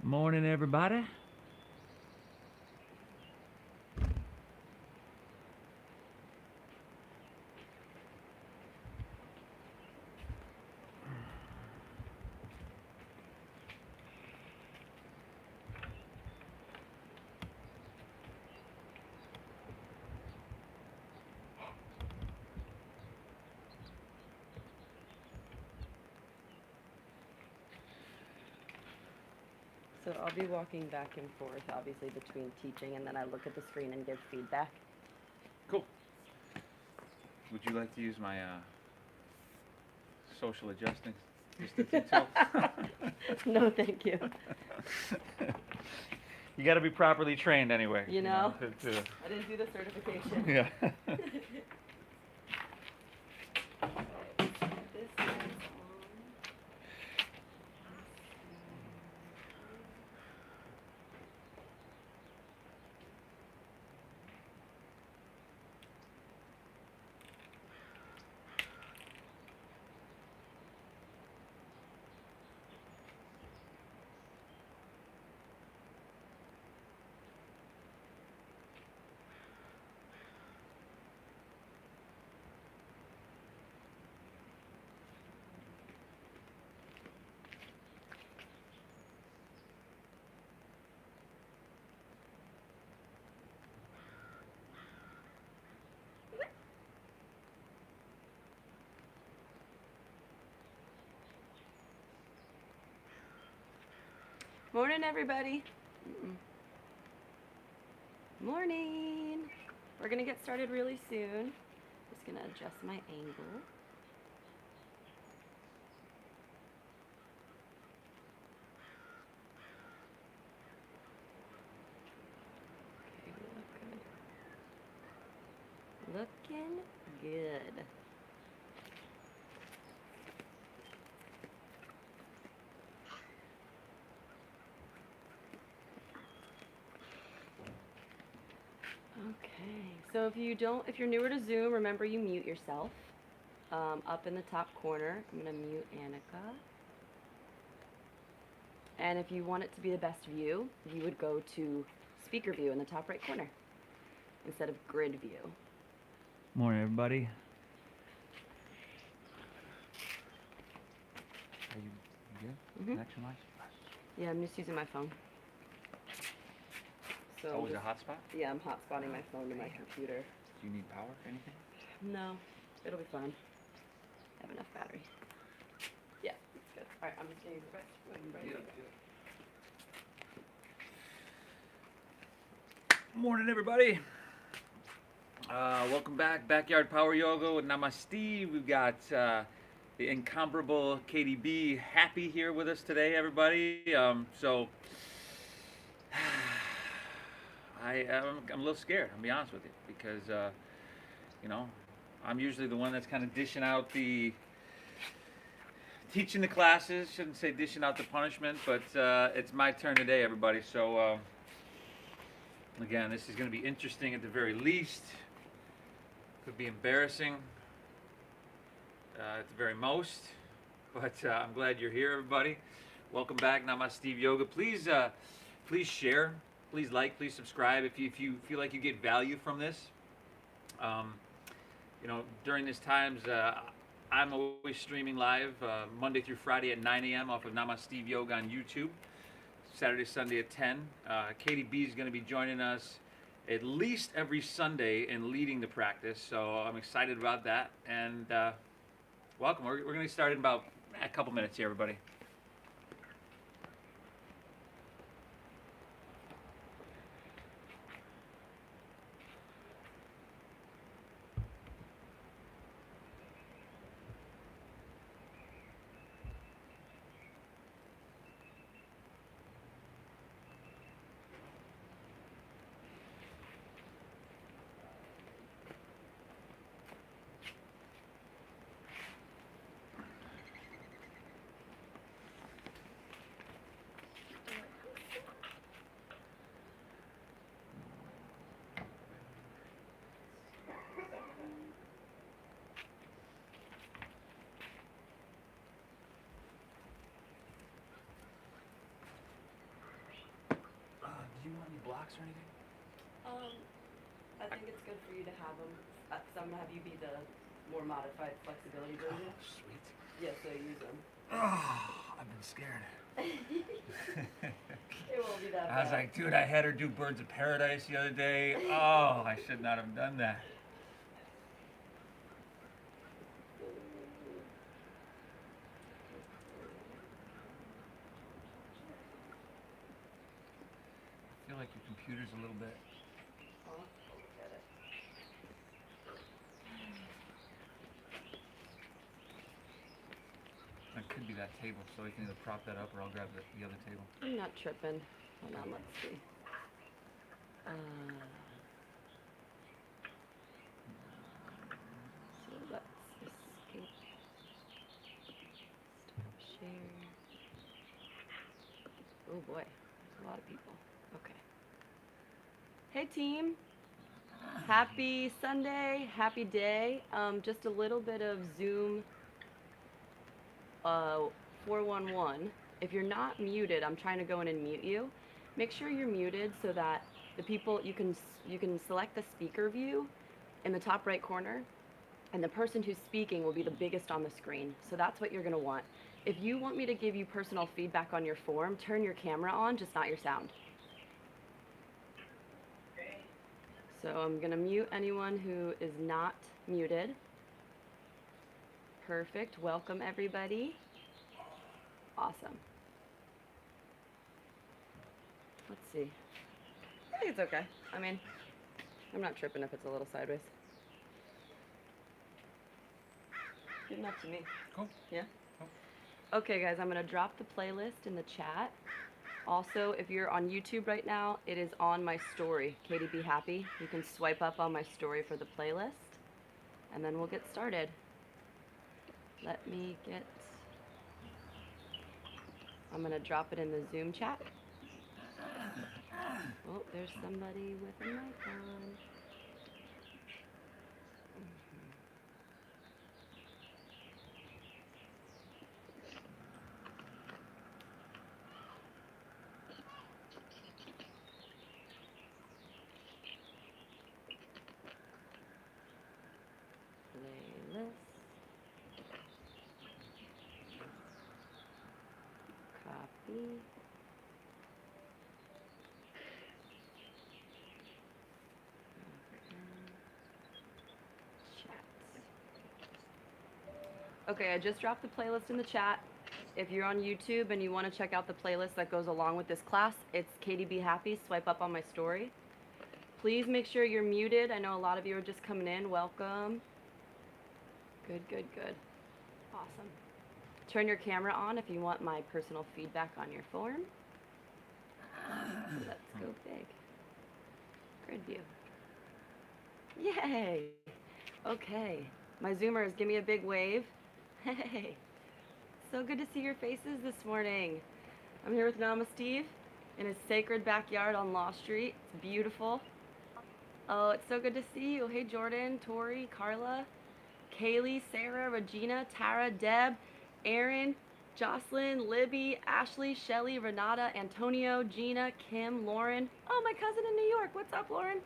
Morning, everybody. So I'll be walking back and forth, obviously, between teaching, and then I look at the screen and give feedback. Cool. Would you like to use my social distancing tool? No, thank you. You got to be properly trained anyway. You know? To I didn't do the certification. yeah. This is on. Morning, everybody. Morning. We're gonna get started really soon. Just gonna adjust my angle. Okay, we look good. Looking good. Okay, so if you're newer to Zoom, remember you mute yourself. Up in the top corner, I'm gonna mute Annika. And if you want it to be the best view, you would go to speaker view in the top right corner instead of grid view. Morning, everybody. Are you good? Connection wise? Yeah, I'm just using my phone. So Oh, is it a hotspot? Yeah, I'm hotspotting my phone to my computer. Do you need power or anything? No, it'll be fine. I have enough battery. Yeah, it's good. All right, I'm just getting the rest when I'm ready to go. Morning, everybody. Welcome back, Backyard Power Yoga with Namaste. We've got the incomparable KDB Happy here with us today, everybody. I'm a little scared, I'll be honest with you, because, I'm usually the one that's kind of dishing out teaching the classes. Shouldn't say dishing out the punishment, but it's my turn today, everybody. So, again, this is going to be interesting at the very least. Could be embarrassing at the very most, but I'm glad you're here, everybody. Welcome back, Namasteve Yoga. Please share, please like, please subscribe if you feel like you get value from this. During these times, I'm always streaming live Monday through Friday at 9 a.m. off of Namasteve Yoga on YouTube. Saturday, Sunday at 10. Katie B is going to be joining us at least every Sunday and leading the practice, so I'm excited about that. And welcome. We're going to start in about a couple minutes here, everybody. blocks or anything? I think it's good for you to have them. So I'm gonna have you be the more modified flexibility version. Oh, sweet. Yeah, so use them. Oh, I've been scared. It won't be that bad. I was like, dude, I had her do Birds of Paradise the other day. Oh, I should not have done that. I feel like your computer's a little bit. Oh, I'll look at it. That could be that table, so we can either prop that up or I'll grab the other table. I'm not tripping. Hold on, let's see. So let's escape. Stop share. Oh boy, a lot of people. Okay. Hey team. Happy Sunday, happy day. Just a little bit of Zoom 411. If you're not muted, I'm trying to go in and mute you. Make sure you're muted so that the people, you can select the speaker view in the top right corner, and the person who's speaking will be the biggest on the screen. So that's what you're gonna want. If you want me to give you personal feedback on your form, turn your camera on, just not your sound. So I'm gonna mute anyone who is not muted. Perfect, welcome everybody. Awesome. Let's see. I think it's okay. I mean, I'm not tripping if it's a little sideways. Good enough to me. Cool. Yeah? Cool. Okay guys, I'm gonna drop the playlist in the chat. Also, if you're on YouTube right now, it is on my story, Katie Be Happy. You can swipe up on my story for the playlist, and then we'll get started. Let me get, I'm gonna drop it in the Zoom chat. Oh, there's somebody with a mic on. Playlist. Copy. Okay, I just dropped the playlist in the chat. If you're on YouTube and you want to check out the playlist that goes along with this class, it's Katie Be Happy. Swipe up on my story. Please make sure you're muted. I know a lot of you are just coming in. Welcome. Good, good, good. Awesome. Turn your camera on if you want my personal feedback on your form. Let's go big. Grid view. Yay! Okay. My Zoomers, give me a big wave. Hey! So good to see your faces this morning. I'm here with Namasteve in his sacred backyard on Law Street. It's beautiful. Oh, it's so good to see you. Hey Jordan, Tori, Carla, Kaylee, Sarah, Regina, Tara, Deb, Aaron, Jocelyn, Libby, Ashley, Shelly, Renata, Antonio, Gina, Kim, Lauren. Oh, my cousin in New York. What's up, Lauren?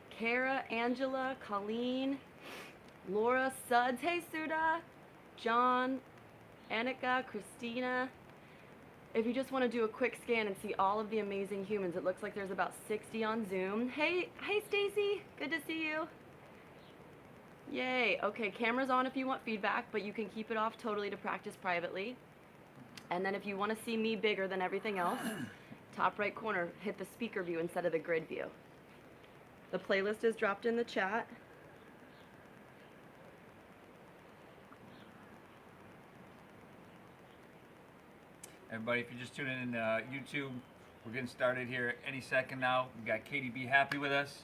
Kara, Angela, Colleen, Laura, Suds. Hey, Suda, John, Annika, Christina. If you just want to do a quick scan and see all of the amazing humans, it looks like there's about 60 on Zoom. Hey Stacy, good to see you. Yay. Okay, camera's on if you want feedback, but you can keep it off totally to practice privately. And then if you want to see me bigger than everything else, top right corner, hit the speaker view instead of the grid view. The playlist is dropped in the chat. Everybody, if you're just tuning in YouTube, we're getting started here any second now. We got Katie Be Happy with us.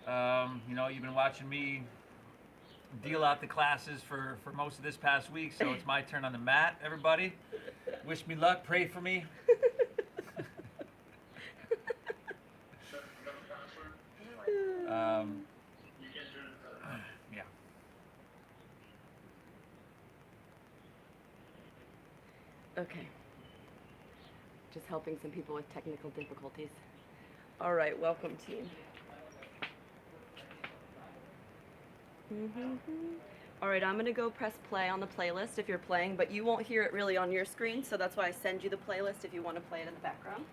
You know, you've been watching me deal out the classes for most of this past week, so it's my turn on the mat, everybody. Wish me luck, pray for me. Yeah. Okay. Just helping some people with technical difficulties. All right, welcome team. All right, I'm gonna go press play on the playlist if you're playing, but you won't hear it really on your screen, so that's why I send you the playlist if you want to play it in the background.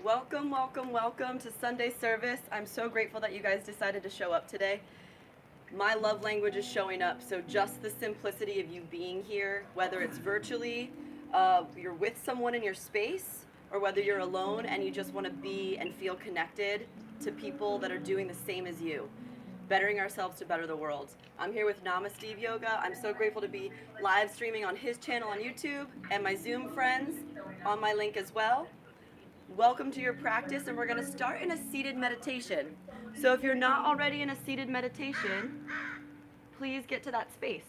Welcome, welcome, welcome to Sunday service. I'm so grateful that you guys decided to show up today. My love language is showing up, so just the simplicity of you being here, whether it's virtually, you're with someone in your space, or whether you're alone and you just want to be and feel connected to people that are doing the same as you, bettering ourselves to better the world. I'm here with Namasteve Yoga. I'm so grateful to be live streaming on his channel on YouTube and my Zoom friends on my link as well. Welcome to your practice, and we're going to start in a seated meditation. So if you're not already in a seated meditation, please get to that space.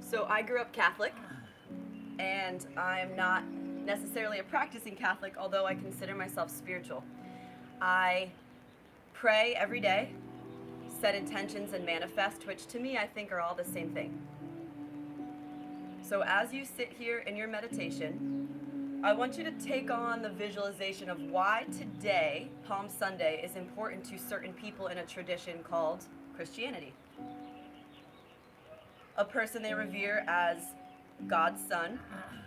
So I grew up Catholic, and I'm not necessarily a practicing Catholic, although I consider myself spiritual. I pray every day, set intentions, and manifest, which to me I think are all the same thing. So as you sit here in your meditation, I want you to take on the visualization of why today, Palm Sunday, is important to certain people in a tradition called Christianity. A person they revere as God's son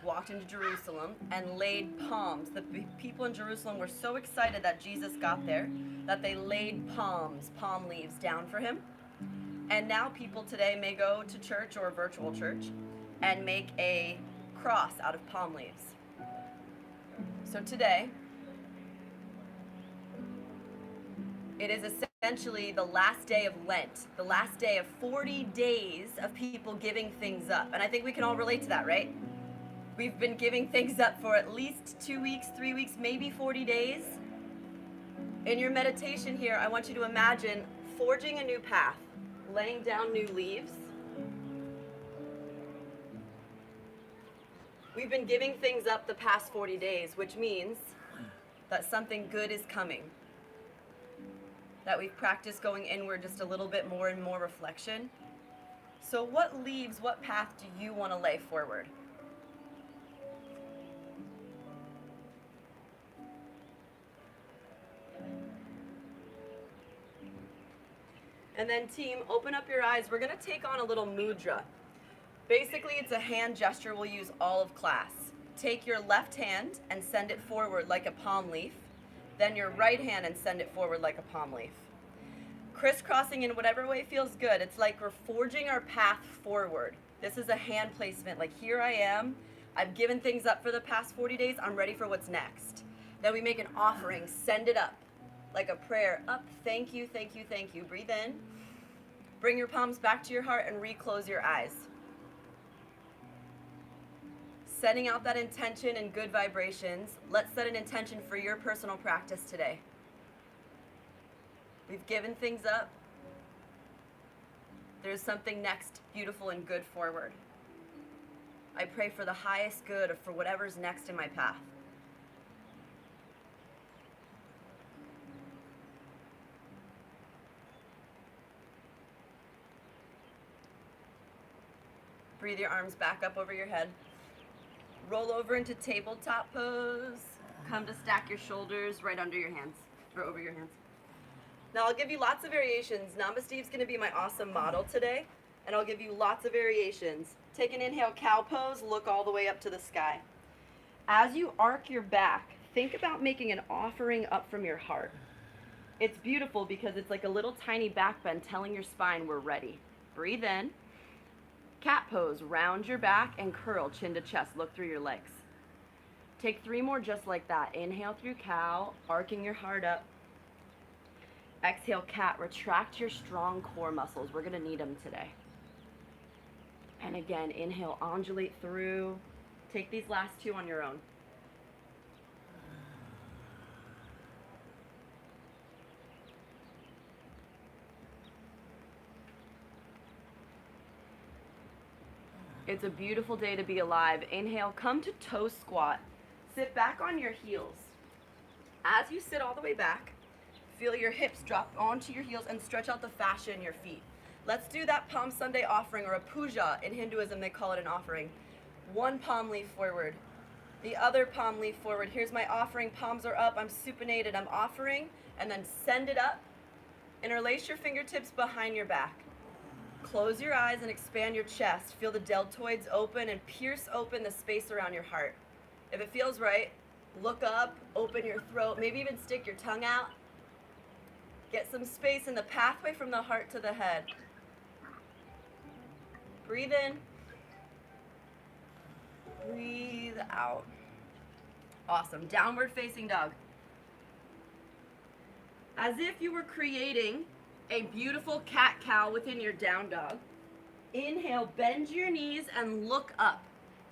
walked into Jerusalem and laid palms. The people in Jerusalem were so excited that Jesus got there that they laid palm leaves down for him. And now people today may go to church or a virtual church and make a cross out of palm leaves. So today, it is essentially the last day of Lent, the last day of 40 days of people giving things up. And I think we can all relate to that, right? We've been giving things up for at least 2 weeks, 3 weeks, maybe 40 days. In your meditation here, I want you to imagine forging a new path, laying down new leaves. We've been giving things up the past 40 days, which means that something good is coming. That we've practiced going inward just a little bit more and more reflection. So what leaves, what path do you want to lay forward? And then team, open up your eyes. We're going to take on a little mudra. Basically, it's a hand gesture we'll use all of class. Take your left hand and send it forward like a palm leaf. Then your right hand and send it forward like a palm leaf. Crisscrossing in whatever way feels good. It's like we're forging our path forward. This is a hand placement, like here I am. I've given things up for the past 40 days. I'm ready for what's next. Then we make an offering, send it up, like a prayer. Up, thank you, thank you, thank you. Breathe in. Bring your palms back to your heart and reclose your eyes. Setting out that intention and good vibrations. Let's set an intention for your personal practice today. We've given things up. There's something next, beautiful and good forward. I pray for the highest good or for whatever's next in my path. Breathe your arms back up over your head. Roll over into tabletop pose. Come to stack your shoulders right under your hands, or over your hands. Now I'll give you lots of variations. Namasteve's gonna be my awesome model today, and I'll give you lots of variations. Take an inhale, cow pose, look all the way up to the sky. As you arc your back, think about making an offering up from your heart. It's beautiful because it's like a little tiny back bend telling your spine we're ready. Breathe in. Cat pose, round your back and curl chin to chest, look through your legs. Take 3 more just like that. Inhale through cow, arcing your heart up. Exhale, cat. Retract your strong core muscles. We're going to need them today. And again, inhale, undulate through. Take these last two on your own. It's a beautiful day to be alive. Inhale, come to toe squat. Sit back on your heels. As you sit all the way back, feel your hips drop onto your heels and stretch out the fascia in your feet. Let's do that Palm Sunday offering, or a puja. In Hinduism, they call it an offering. One palm leaf forward, the other palm leaf forward. Here's my offering. Palms are up. I'm supinated. I'm offering, and then send it up. Interlace your fingertips behind your back. Close your eyes and expand your chest. Feel the deltoids open and pierce open the space around your heart. If it feels right, look up, open your throat, maybe even stick your tongue out. Get some space in the pathway from the heart to the head. Breathe in. Breathe out. Awesome. Downward facing dog. As if you were creating a beautiful cat-cow within your down dog. Inhale, bend your knees and look up.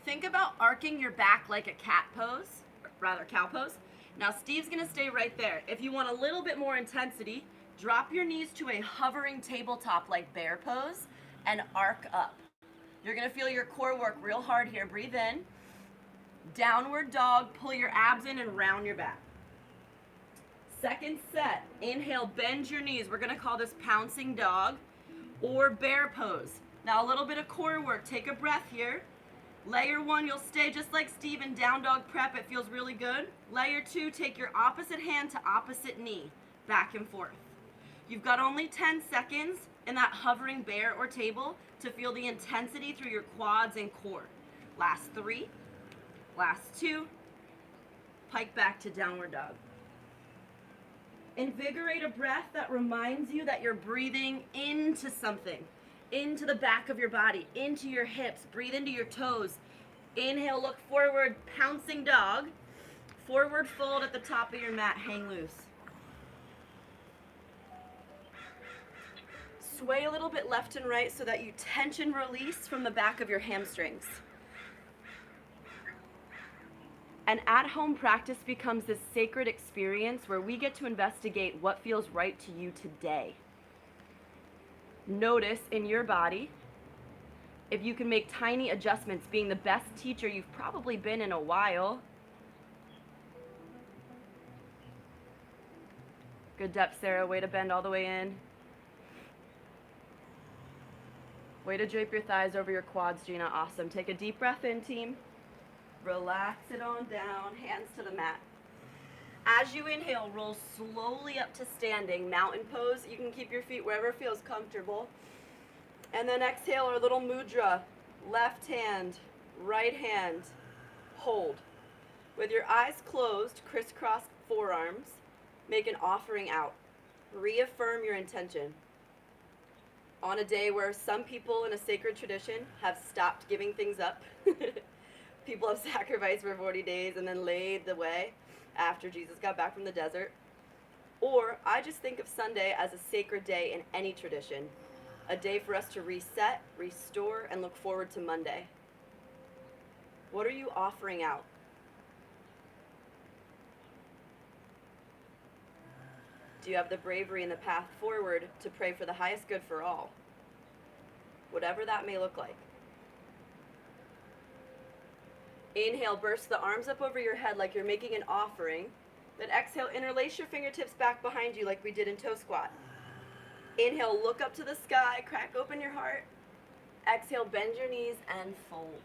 Think about arcing your back like a cat pose, or rather cow pose. Now Steve's gonna stay right there. If you want a little bit more intensity, drop your knees to a hovering tabletop like bear pose and arc up. You're gonna feel your core work real hard here. Breathe in. Downward dog, pull your abs in and round your back. Second set, inhale, bend your knees. We're gonna call this pouncing dog or bear pose. Now a little bit of core work, take a breath here. Layer one, you'll stay just like Steve in down dog prep, it feels really good. Layer two, take your opposite hand to opposite knee, back and forth. You've got only 10 seconds in that hovering bear or table to feel the intensity through your quads and core. Last 3, last 2, pike back to downward dog. Invigorate a breath that reminds you that you're breathing into something, into the back of your body, into your hips. Breathe into your toes. Inhale, look forward, pouncing dog. Forward fold at the top of your mat, hang loose. Sway a little bit left and right so that you tension release from the back of your hamstrings. An at-home practice becomes this sacred experience where we get to investigate what feels right to you today. Notice in your body if you can make tiny adjustments, being the best teacher you've probably been in a while. Good depth, Sarah. Way to bend all the way in. Way to drape your thighs over your quads, Gina. Awesome. Take a deep breath in, team. Relax it on down, hands to the mat. As you inhale, roll slowly up to standing, mountain pose. You can keep your feet wherever feels comfortable. And then exhale our little mudra. Left hand, right hand, hold. With your eyes closed, crisscross forearms, make an offering out. Reaffirm your intention. On a day where some people in a sacred tradition have stopped giving things up, people have sacrificed for 40 days and then laid the way after Jesus got back from the desert. Or I just think of Sunday as a sacred day in any tradition, a day for us to reset, restore, and look forward to Monday. What are you offering out? Do you have the bravery and the path forward to pray for the highest good for all? Whatever that may look like. Inhale, burst the arms up over your head like you're making an offering. Then exhale, interlace your fingertips back behind you like we did in toe squat. Inhale, look up to the sky, crack open your heart. Exhale, bend your knees and fold.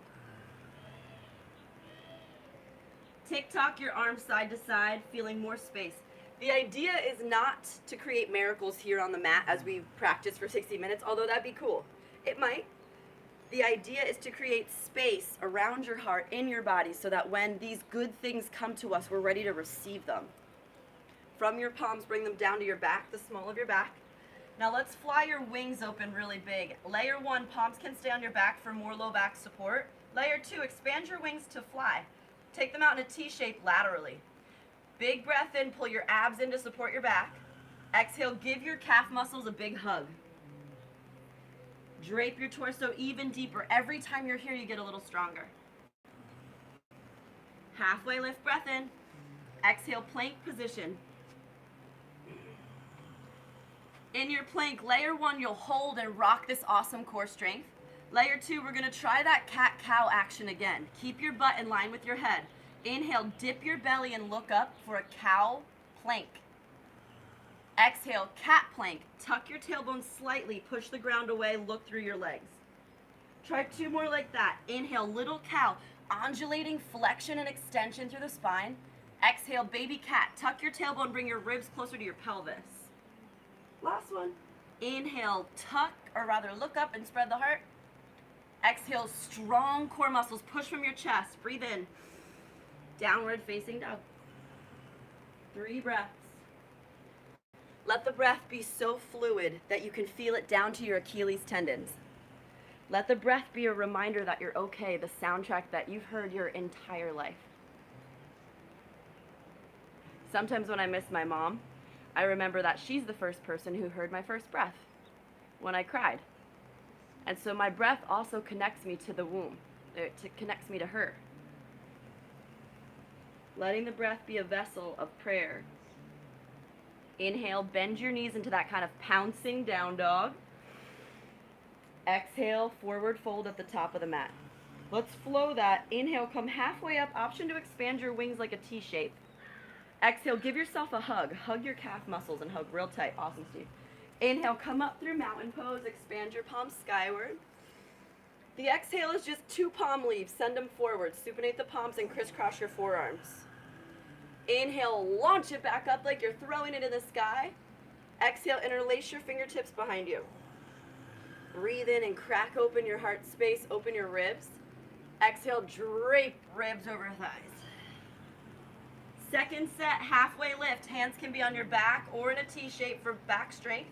Tick-tock your arms side to side, feeling more space. The idea is not to create miracles here on the mat as we practice for 60 minutes, although that'd be cool. It might. The idea is to create space around your heart, in your body, so that when these good things come to us, we're ready to receive them. From your palms, bring them down to your back, the small of your back. Now let's fly your wings open really big. Layer one, palms can stay on your back for more low back support. Layer two, expand your wings to fly. Take them out in a T shape laterally. Big breath in, pull your abs in to support your back. Exhale, give your calf muscles a big hug. Drape your torso even deeper. Every time you're here, you get a little stronger. Halfway lift, breath in. Exhale, plank position. In your plank, layer 1, you'll hold and rock this awesome core strength. Layer 2, we're going to try that cat-cow action again. Keep your butt in line with your head. Inhale, dip your belly and look up for a cow plank. Exhale, cat plank. Tuck your tailbone slightly, push the ground away, look through your legs. Try 2 more like that. Inhale, little cow, undulating flexion and extension through the spine. Exhale, baby cat. Tuck your tailbone, bring your ribs closer to your pelvis. Last one. Inhale, tuck, or rather look up and spread the heart. Exhale, strong core muscles, push from your chest. Breathe in. Downward facing dog. 3 breaths. Let the breath be so fluid that you can feel it down to your Achilles tendons. Let the breath be a reminder that you're okay, the soundtrack that you've heard your entire life. Sometimes when I miss my mom, I remember that she's the first person who heard my first breath when I cried. And so my breath also connects me to the womb. It connects me to her. Letting the breath be a vessel of prayer. Inhale, bend your knees into that kind of pouncing down dog. Exhale, forward fold at the top of the mat. Let's flow that. Inhale, come halfway up. Option to expand your wings like a T shape. Exhale, give yourself a hug. Hug your calf muscles and hug real tight. Awesome, Steve. Inhale, come up through mountain pose. Expand your palms skyward. The exhale is just 2 palm leaves. Send them forward. Supinate the palms and crisscross your forearms. Inhale, launch it back up like you're throwing it in the sky. Exhale, interlace your fingertips behind you. Breathe in and crack open your heart space, open your ribs. Exhale, drape ribs over thighs. Second set, halfway lift. Hands can be on your back or in a T shape for back strength.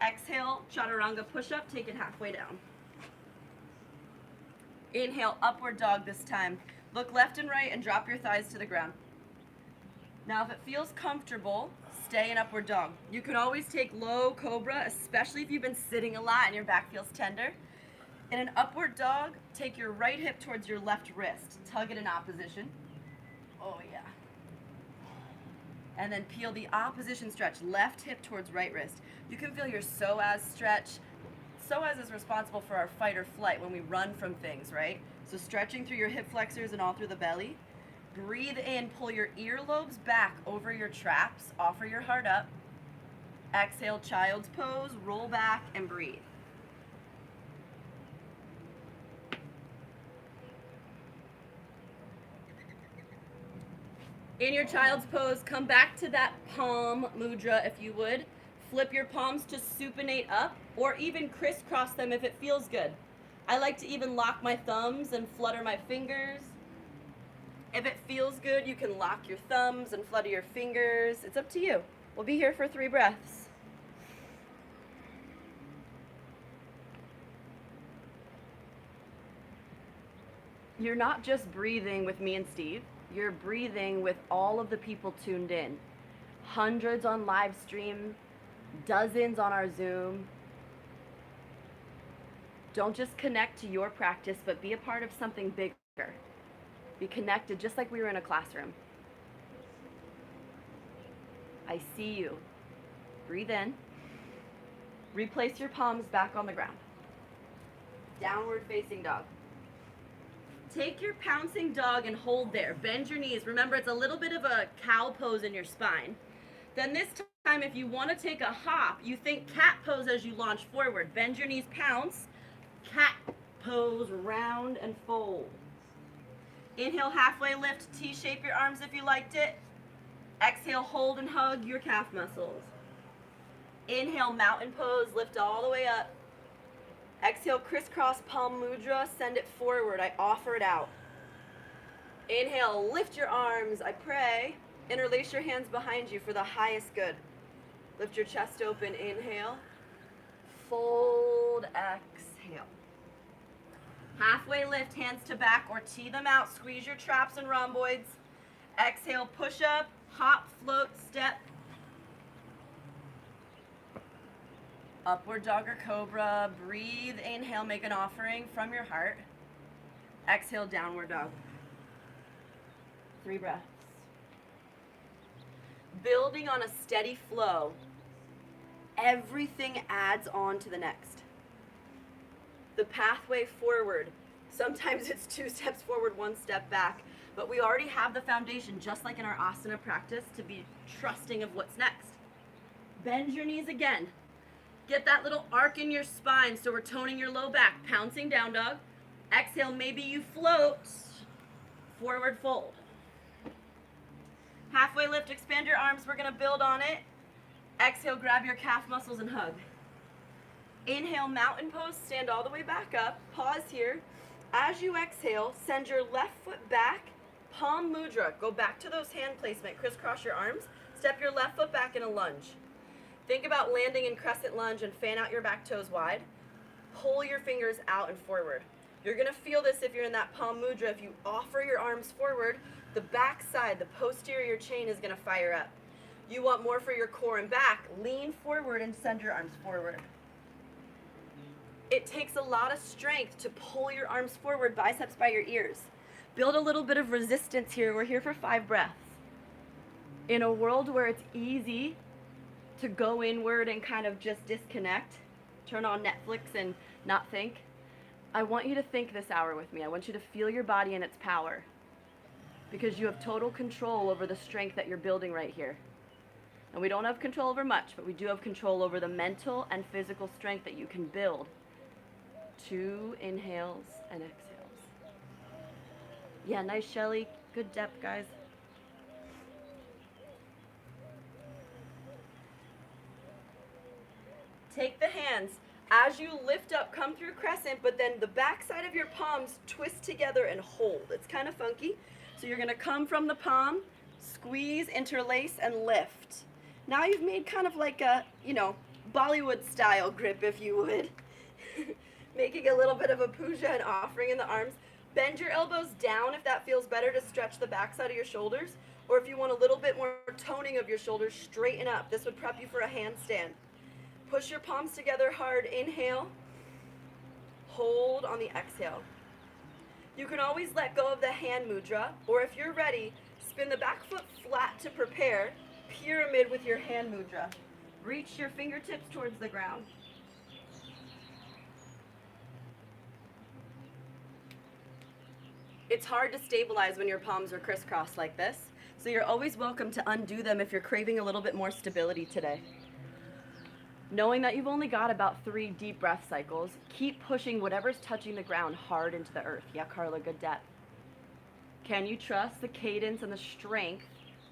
Exhale, chaturanga push-up, take it halfway down. Inhale, upward dog this time. Look left and right and drop your thighs to the ground. Now, if it feels comfortable, stay in upward dog. You can always take low cobra, especially if you've been sitting a lot and your back feels tender. In an upward dog, take your right hip towards your left wrist. Tug it in opposition. Oh, yeah. And then peel the opposition stretch, left hip towards right wrist. You can feel your psoas stretch. Psoas is responsible for our fight or flight when we run from things, right? So stretching through your hip flexors and all through the belly. Breathe in, pull your earlobes back over your traps, offer your heart up. Exhale, child's pose, roll back and breathe. In your child's pose, come back to that palm mudra if you would. Flip your palms to supinate up or even crisscross them if it feels good. I like to even lock my thumbs and flutter my fingers. If it feels good, you can lock your thumbs and flutter your fingers. It's up to you. We'll be here for 3 breaths. You're not just breathing with me and Steve. You're breathing with all of the people tuned in. Hundreds on live stream, dozens on our Zoom. Don't just connect to your practice, but be a part of something bigger. Be connected just like we were in a classroom. I see you. Breathe in. Replace your palms back on the ground. Downward facing dog. Take your pouncing dog and hold there. Bend your knees. Remember, it's a little bit of a cow pose in your spine. Then this time, if you want to take a hop, you think cat pose as you launch forward. Bend your knees, pounce. Cat pose, round and fold. Inhale, halfway lift, T-shape your arms if you liked it. Exhale, hold and hug your calf muscles. Inhale, mountain pose, lift all the way up. Exhale, crisscross palm mudra, send it forward, I offer it out. Inhale, lift your arms, I pray. Interlace your hands behind you for the highest good. Lift your chest open, inhale. Fold, exhale. Halfway lift, hands to back or tee them out. Squeeze your traps and rhomboids. Exhale, push up, hop, float, step. Upward dog or cobra. Breathe, inhale, make an offering from your heart. Exhale, downward dog. 3 breaths. Building on a steady flow, everything adds on to the next. The pathway forward, sometimes it's 2 steps forward, 1 step back, but we already have the foundation, just like in our asana practice, to be trusting of what's next. Bend your knees again. Get that little arc in your spine so we're toning your low back. Pouncing down dog. Exhale, maybe you float. Forward fold. Halfway lift, expand your arms. We're going to build on it. Exhale, grab your calf muscles and hug. Inhale, mountain pose, stand all the way back up. Pause here. As you exhale, send your left foot back, palm mudra. Go back to those hand placement. Crisscross your arms. Step your left foot back in a lunge. Think about landing in crescent lunge and fan out your back toes wide. Pull your fingers out and forward. You're going to feel this if you're in that palm mudra. If you offer your arms forward, the back side, the posterior chain is going to fire up. You want more for your core and back. Lean forward and send your arms forward. It takes a lot of strength to pull your arms forward, biceps by your ears. Build a little bit of resistance here. We're here for 5 breaths. In a world where it's easy to go inward and kind of just disconnect, turn on Netflix and not think, I want you to think this hour with me. I want you to feel your body in its power, because you have total control over the strength that you're building right here. And we don't have control over much, but we do have control over the mental and physical strength that you can build. 2 inhales and exhales. Yeah, nice, Shelly. Good depth, guys. Take the hands. As you lift up, come through crescent, but then the back side of your palms twist together and hold. It's kind of funky. So you're going to come from the palm, squeeze, interlace, and lift. Now you've made kind of like a, Bollywood style grip, if you would. Making a little bit of a puja and offering in the arms. Bend your elbows down if that feels better to stretch the back side of your shoulders. Or if you want a little bit more toning of your shoulders, straighten up. This would prep you for a handstand. Push your palms together hard. Inhale. Hold on the exhale. You can always let go of the hand mudra, or if you're ready, spin the back foot flat to prepare. Pyramid with your hand mudra. Reach your fingertips towards the ground. It's hard to stabilize when your palms are crisscrossed like this, so you're always welcome to undo them if you're craving a little bit more stability today. Knowing that you've only got about 3 deep breath cycles, keep pushing whatever's touching the ground hard into the earth. Yeah, Carla, good depth. Can you trust the cadence and the strength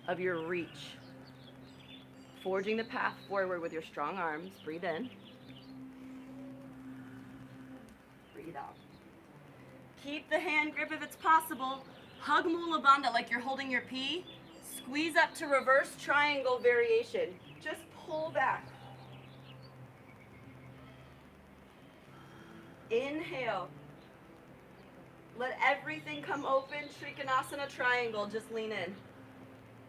of your reach? Forging the path forward with your strong arms. Breathe in. Breathe out. Keep the hand grip if it's possible. Hug Mula Bandha like you're holding your pee. Squeeze up to reverse triangle variation. Just pull back. Inhale. Let everything come open. Trikonasana triangle. Just lean in.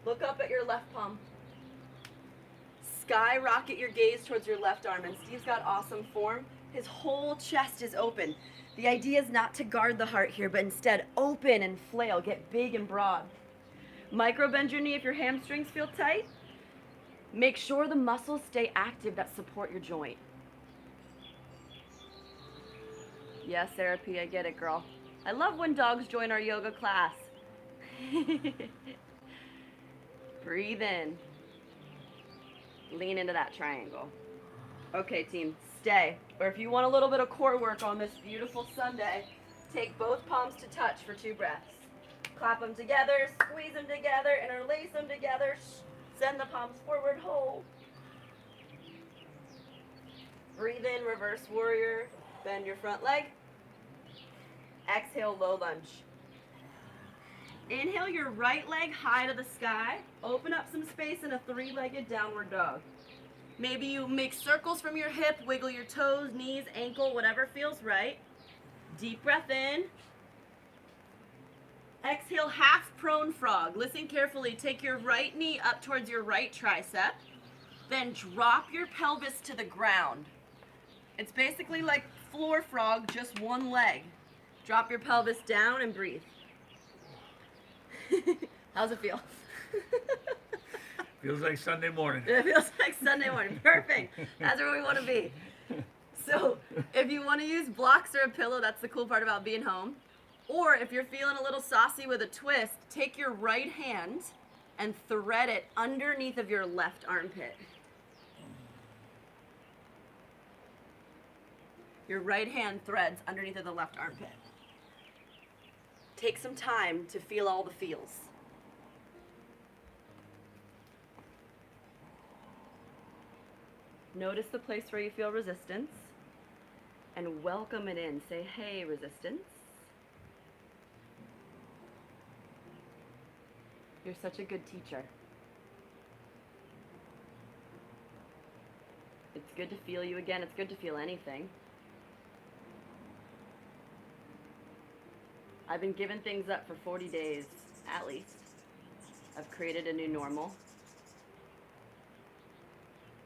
Look up at your left palm. Skyrocket your gaze towards your left arm. And Steve's got awesome form. His whole chest is open. The idea is not to guard the heart here, but instead open and flail. Get big and broad. Micro bend your knee if your hamstrings feel tight. Make sure the muscles stay active that support your joint. Yes, therapy, I get it, girl. I love when dogs join our yoga class. Breathe in. Lean into that triangle. Okay, team, stay. Or if you want a little bit of core work on this beautiful Sunday, take both palms to touch for 2 breaths. Clap them together, squeeze them together, interlace them together. Send the palms forward, hold. Breathe in, reverse warrior. Bend your front leg. Exhale, low lunge. Inhale your right leg high to the sky. Open up some space in a 3-legged downward dog. Maybe you make circles from your hip, wiggle your toes, knees, ankle, whatever feels right. Deep breath in. Exhale, half prone frog. Listen carefully. Take your right knee up towards your right tricep. Then drop your pelvis to the ground. It's basically like floor frog, just one leg. Drop your pelvis down and breathe. How's it feel? Feels like Sunday morning. It feels like Sunday morning. Perfect. That's where we want to be. So if you want to use blocks or a pillow, that's the cool part about being home. Or if you're feeling a little saucy with a twist, take your right hand and thread it underneath of your left armpit. Your right hand threads underneath of the left armpit. Take some time to feel all the feels. Notice the place where you feel resistance and welcome it in. Say, hey, resistance. You're such a good teacher. It's good to feel you again. It's good to feel anything. I've been giving things up for 40 days, at least. I've created a new normal.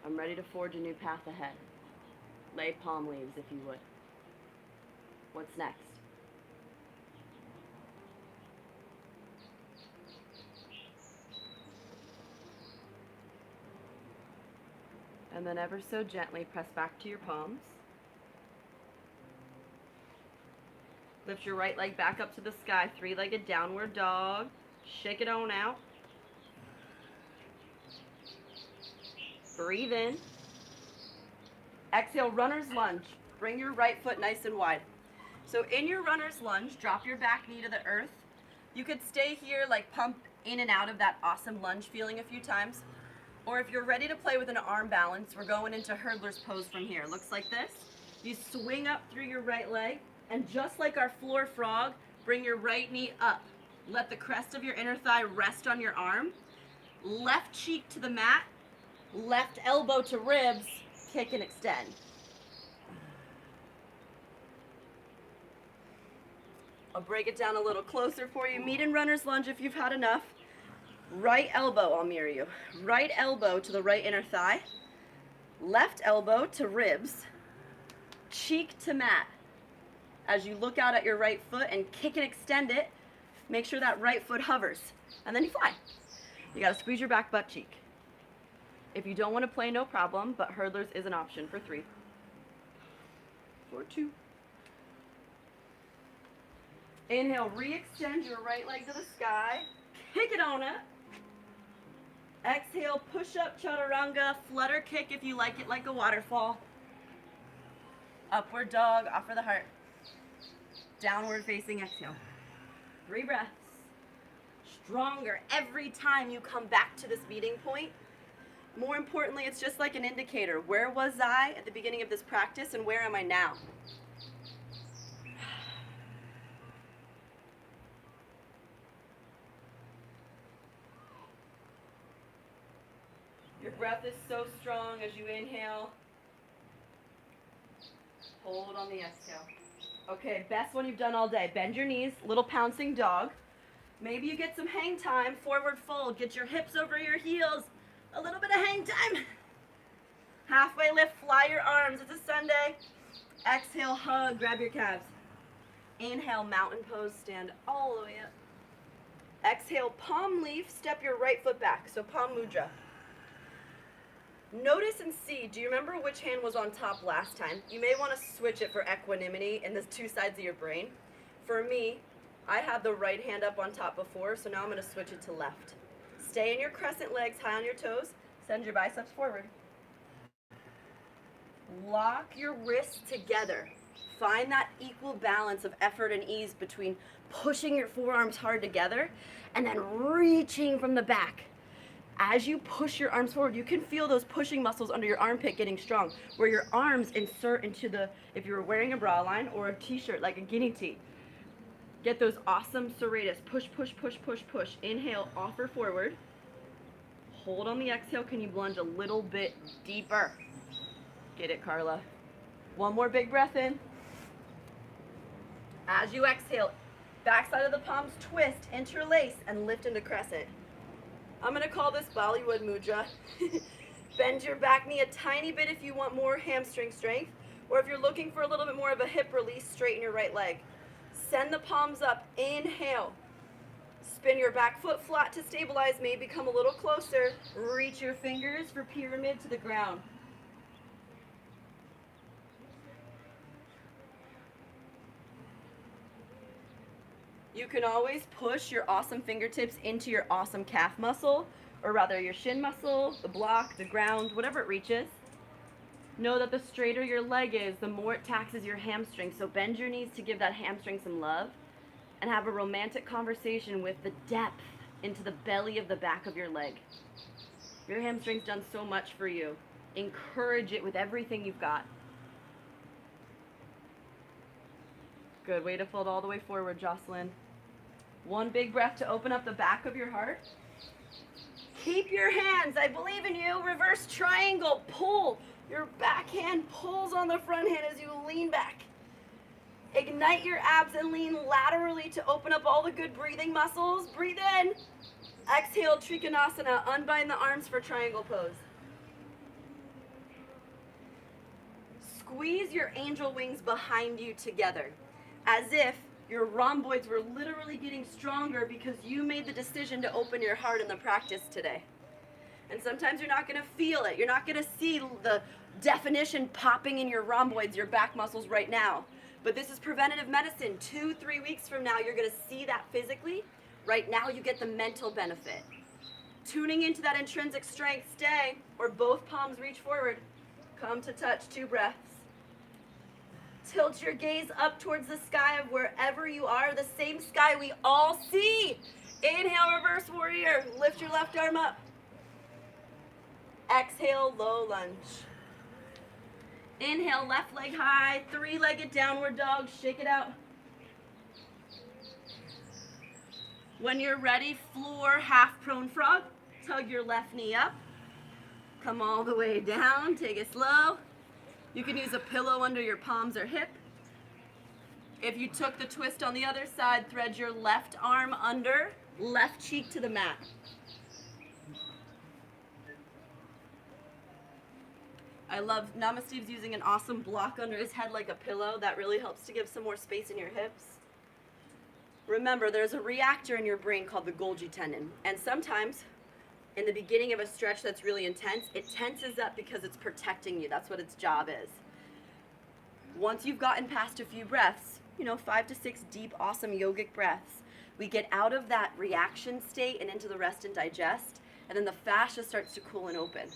I'm ready to forge a new path ahead. Lay palm leaves, if you would. What's next? And then ever so gently press back to your palms. Lift your right leg back up to the sky, three-legged downward dog. Shake it on out. Breathe in. Exhale, runner's lunge. Bring your right foot nice and wide. So in your runner's lunge, drop your back knee to the earth. You could stay here, like pump in and out of that awesome lunge feeling a few times. Or if you're ready to play with an arm balance, we're going into hurdler's pose from here. Looks like this. You swing up through your right leg, and just like our floor frog, bring your right knee up. Let the crest of your inner thigh rest on your arm. Left cheek to the mat, left elbow to ribs, kick and extend. I'll break it down a little closer for you. Meet in runner's lunge if you've had enough. Right elbow, I'll mirror you. Right elbow to the right inner thigh. Left elbow to ribs. Cheek to mat. As you look out at your right foot and kick and extend it, make sure that right foot hovers. And then you fly. You gotta squeeze your back butt cheek. If you don't want to play, no problem, but hurdlers is an option for 3. For 2. Inhale, re-extend your right leg to the sky. Kick it on up. Exhale, push up chaturanga, flutter kick if you like it like a waterfall. Upward dog, offer the heart. Downward facing exhale. 3 breaths. Stronger every time you come back to this meeting point. More importantly, it's just like an indicator. Where was I at the beginning of this practice and where am I now? Your breath is so strong as you inhale. Hold on the exhale. Okay, best one you've done all day. Bend your knees, little pouncing dog. Maybe you get some hang time, forward fold. Get your hips over your heels. A little bit of hang time. Halfway lift, fly your arms. It's a Sunday. Exhale, hug, grab your calves. Inhale, mountain pose, stand all the way up. Exhale, palm leaf, step your right foot back. So palm mudra. Notice and see, do you remember which hand was on top last time? You may want to switch it for equanimity in the 2 sides of your brain. For me, I had the right hand up on top before, so now I'm going to switch it to left. Stay in your crescent legs, high on your toes. Send your biceps forward. Lock your wrists together. Find that equal balance of effort and ease between pushing your forearms hard together and then reaching from the back. As you push your arms forward, you can feel those pushing muscles under your armpit getting strong, where your arms insert into the, if you were wearing a bra line or a t-shirt like a guinea tee. Get those awesome serratus. Push, push, push, push, push. Inhale, offer forward. Hold on the exhale. Can you plunge a little bit deeper? Get it, Carla. One more big breath in. As you exhale, backside of the palms twist, interlace, and lift into crescent. I'm going to call this Bollywood mudra. Bend your back knee a tiny bit if you want more hamstring strength, Or if you're looking for a little bit more of a hip release, straighten your right leg. Send the palms up, inhale. Spin your back foot flat to stabilize, maybe come a little closer. Reach your fingers for pyramid to the ground. You can always push your awesome fingertips into your awesome calf muscle, or rather your shin muscle, the block, the ground, whatever it reaches. Know that the straighter your leg is, the more it taxes your hamstring. So bend your knees to give that hamstring some love and have a romantic conversation with the depth into the belly of the back of your leg. Your hamstring's done so much for you. Encourage it with everything you've got. Good, way to fold all the way forward, Jocelyn. One big breath to open up the back of your heart. Keep your hands, I believe in you. Reverse triangle, pull. Your back hand pulls on the front hand as you lean back. Ignite your abs and lean laterally to open up all the good breathing muscles. Breathe in. Exhale, Trikonasana. Unbind the arms for triangle pose. Squeeze your angel wings behind you together, as if your rhomboids were literally getting stronger because you made the decision to open your heart in the practice today. And sometimes you're not going to feel it. You're not going to see the definition popping in your rhomboids, your back muscles right now. But this is preventative medicine. 2-3 weeks from now, you're going to see that physically. Right now, you get the mental benefit. Tuning into that intrinsic strength, stay, or both palms reach forward. Come to touch, 2 breaths. Tilt your gaze up towards the sky of wherever you are, the same sky we all see. Inhale, reverse warrior. Lift your left arm up. Exhale, low lunge. Inhale, left leg high, 3-legged downward dog. Shake it out. When you're ready, floor half prone frog. Tug your left knee up. Come all the way down. Take it slow. You can use a pillow under your palms or hip. If you took the twist on the other side, thread your left arm under, left cheek to the mat. I love Namasteve's using an awesome block under his head like a pillow. That really helps to give some more space in your hips. Remember, there's a reactor in your brain called the Golgi tendon. And sometimes, in the beginning of a stretch that's really intense, it tenses up because it's protecting you. That's what its job is. Once you've gotten past a few breaths, 5 to 6 deep, awesome yogic breaths, we get out of that reaction state and into the rest and digest, and then the fascia starts to cool and open.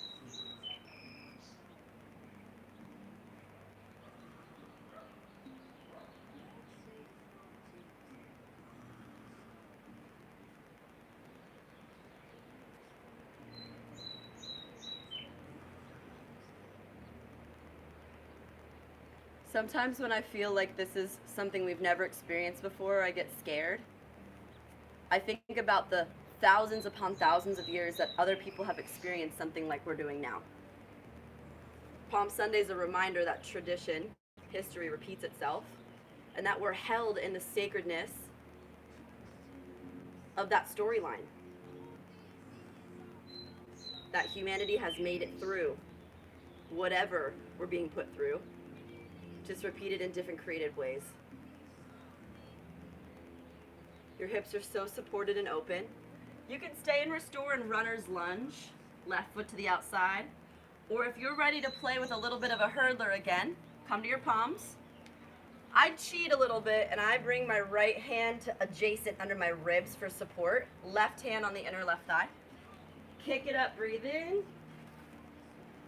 Sometimes when I feel like this is something we've never experienced before, I get scared. I think about the thousands upon thousands of years that other people have experienced something like we're doing now. Palm Sunday is a reminder that tradition, history repeats itself, and that we're held in the sacredness of that storyline. That humanity has made it through whatever we're being put through, just repeated in different creative ways. Your hips are so supported and open. You can stay in restore and runner's lunge, left foot to the outside. Or if you're ready to play with a little bit of a hurdler again, come to your palms. I cheat a little bit and I bring my right hand to adjacent under my ribs for support. Left hand on the inner left thigh. Kick it up, breathe in.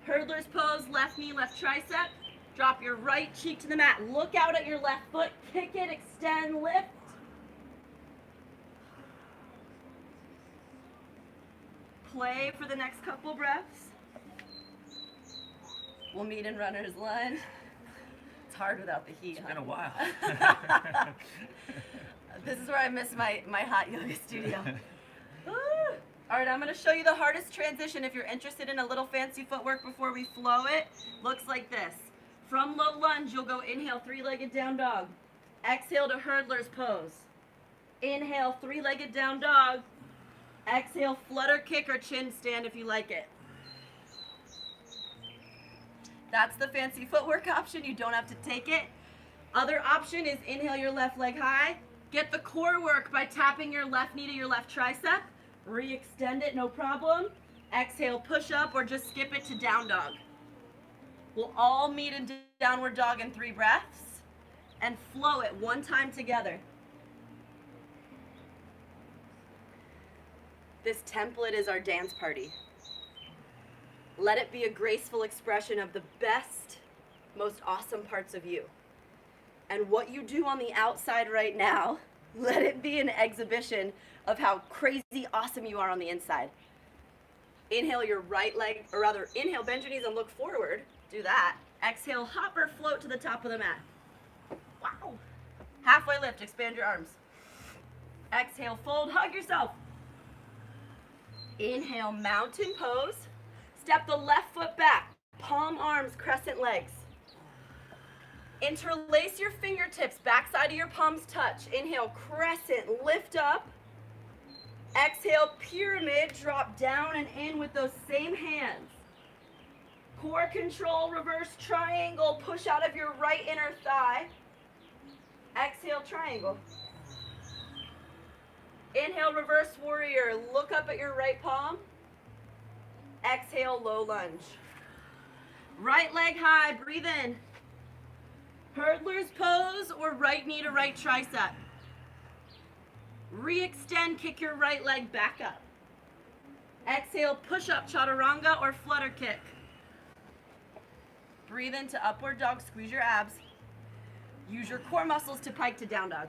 Hurdler's pose, left knee, left tricep. Drop your right cheek to the mat. Look out at your left foot. Kick it, extend, lift. Play for the next couple breaths. We'll meet in runner's lunge. It's hard without the heat. It's been a while. This is where I miss my hot yoga studio. All right, I'm going to show you the hardest transition. If you're interested in a little fancy footwork before we flow it, looks like this. From low lunge, you'll go inhale, 3-legged down dog. Exhale to hurdler's pose. Inhale, 3-legged down dog. Exhale, flutter kick or chin stand if you like it. That's the fancy footwork option. You don't have to take it. Other option is inhale your left leg high. Get the core work by tapping your left knee to your left tricep. Re-extend it, no problem. Exhale, push up, or just skip it to down dog. We'll all meet in downward dog in 3 breaths and flow it one time together. This template is our dance party. Let it be a graceful expression of the best, most awesome parts of you. And what you do on the outside right now, let it be an exhibition of how crazy awesome you are on the inside. Inhale your right leg, or rather inhale, bend your knees and look forward. Do that. Exhale, hop or float to the top of the mat. Wow. Halfway lift, expand your arms. Exhale, fold, hug yourself. Inhale, mountain pose. Step the left foot back, palm arms, crescent legs. Interlace your fingertips, backside of your palms touch. Inhale, crescent, lift up. Exhale, pyramid, drop down and in with those same hands. Core control, reverse triangle, push out of your right inner thigh. Exhale, triangle. Inhale, reverse warrior, look up at your right palm. Exhale, low lunge. Right leg high, breathe in. Hurdler's pose or right knee to right tricep. Re-extend, kick your right leg back up. Exhale, push up, chaturanga or flutter kick. Breathe into upward dog, squeeze your abs. Use your core muscles to pike to down dog.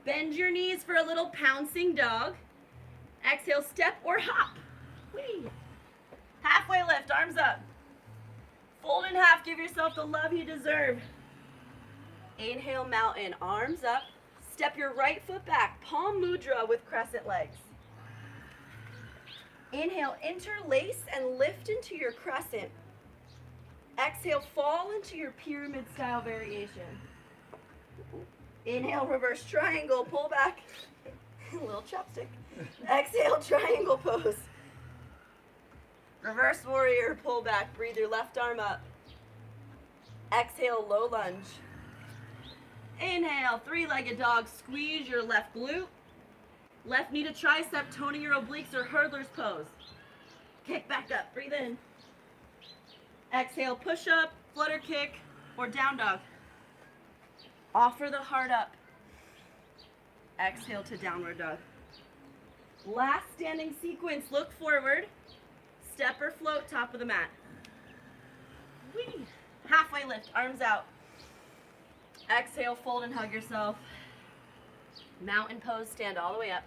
Bend your knees for a little pouncing dog. Exhale, step or hop. Whee. Halfway lift, arms up. Fold in half, give yourself the love you deserve. Inhale, mountain, arms up. Step your right foot back, palm mudra with crescent legs. Inhale, interlace and lift into your crescent. Exhale, fall into your pyramid style variation. Inhale, reverse triangle, pull back. A little chopstick. Exhale, triangle pose. Reverse warrior, pull back. Breathe your left arm up. Exhale, low lunge. Inhale, 3-legged dog. Squeeze your left glute. Left knee to tricep, toning your obliques or hurdler's pose. Kick back up, breathe in. Exhale, push up, flutter kick, or down dog. Offer the heart up. Exhale to downward dog. Last standing sequence, look forward. Step or float, top of the mat. Whee! Halfway lift, arms out. Exhale, fold and hug yourself. Mountain pose, stand all the way up.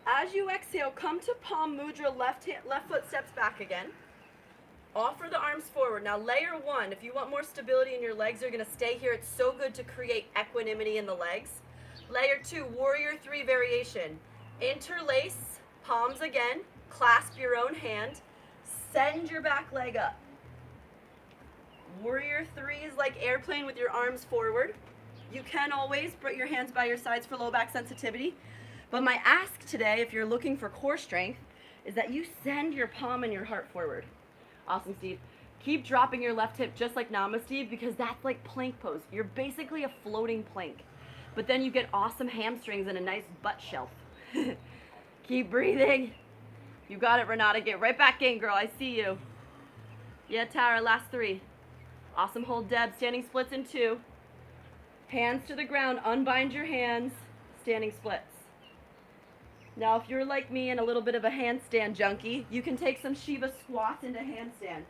As you exhale, come to palm mudra, left foot steps back again. Offer the arms forward. Now layer 1, if you want more stability in your legs, you're going to stay here. It's so good to create equanimity in the legs. Layer 2, warrior 3 variation. Interlace, palms again, clasp your own hand, send your back leg up. Warrior 3 is like airplane with your arms forward. You can always put your hands by your sides for low back sensitivity. But my ask today, if you're looking for core strength, is that you send your palm and your heart forward. Awesome, Steve. Keep dropping your left hip just like Namasteve, because that's like plank pose. You're basically a floating plank. But then you get awesome hamstrings and a nice butt shelf. Keep breathing. You got it, Renata. Get right back in, girl. I see you. Yeah, Tara, last 3. Awesome, hold Deb. Standing splits in 2. Hands to the ground. Unbind your hands. Standing splits. Now, if you're like me and a little bit of a handstand junkie, you can take some Shiva squats into handstand.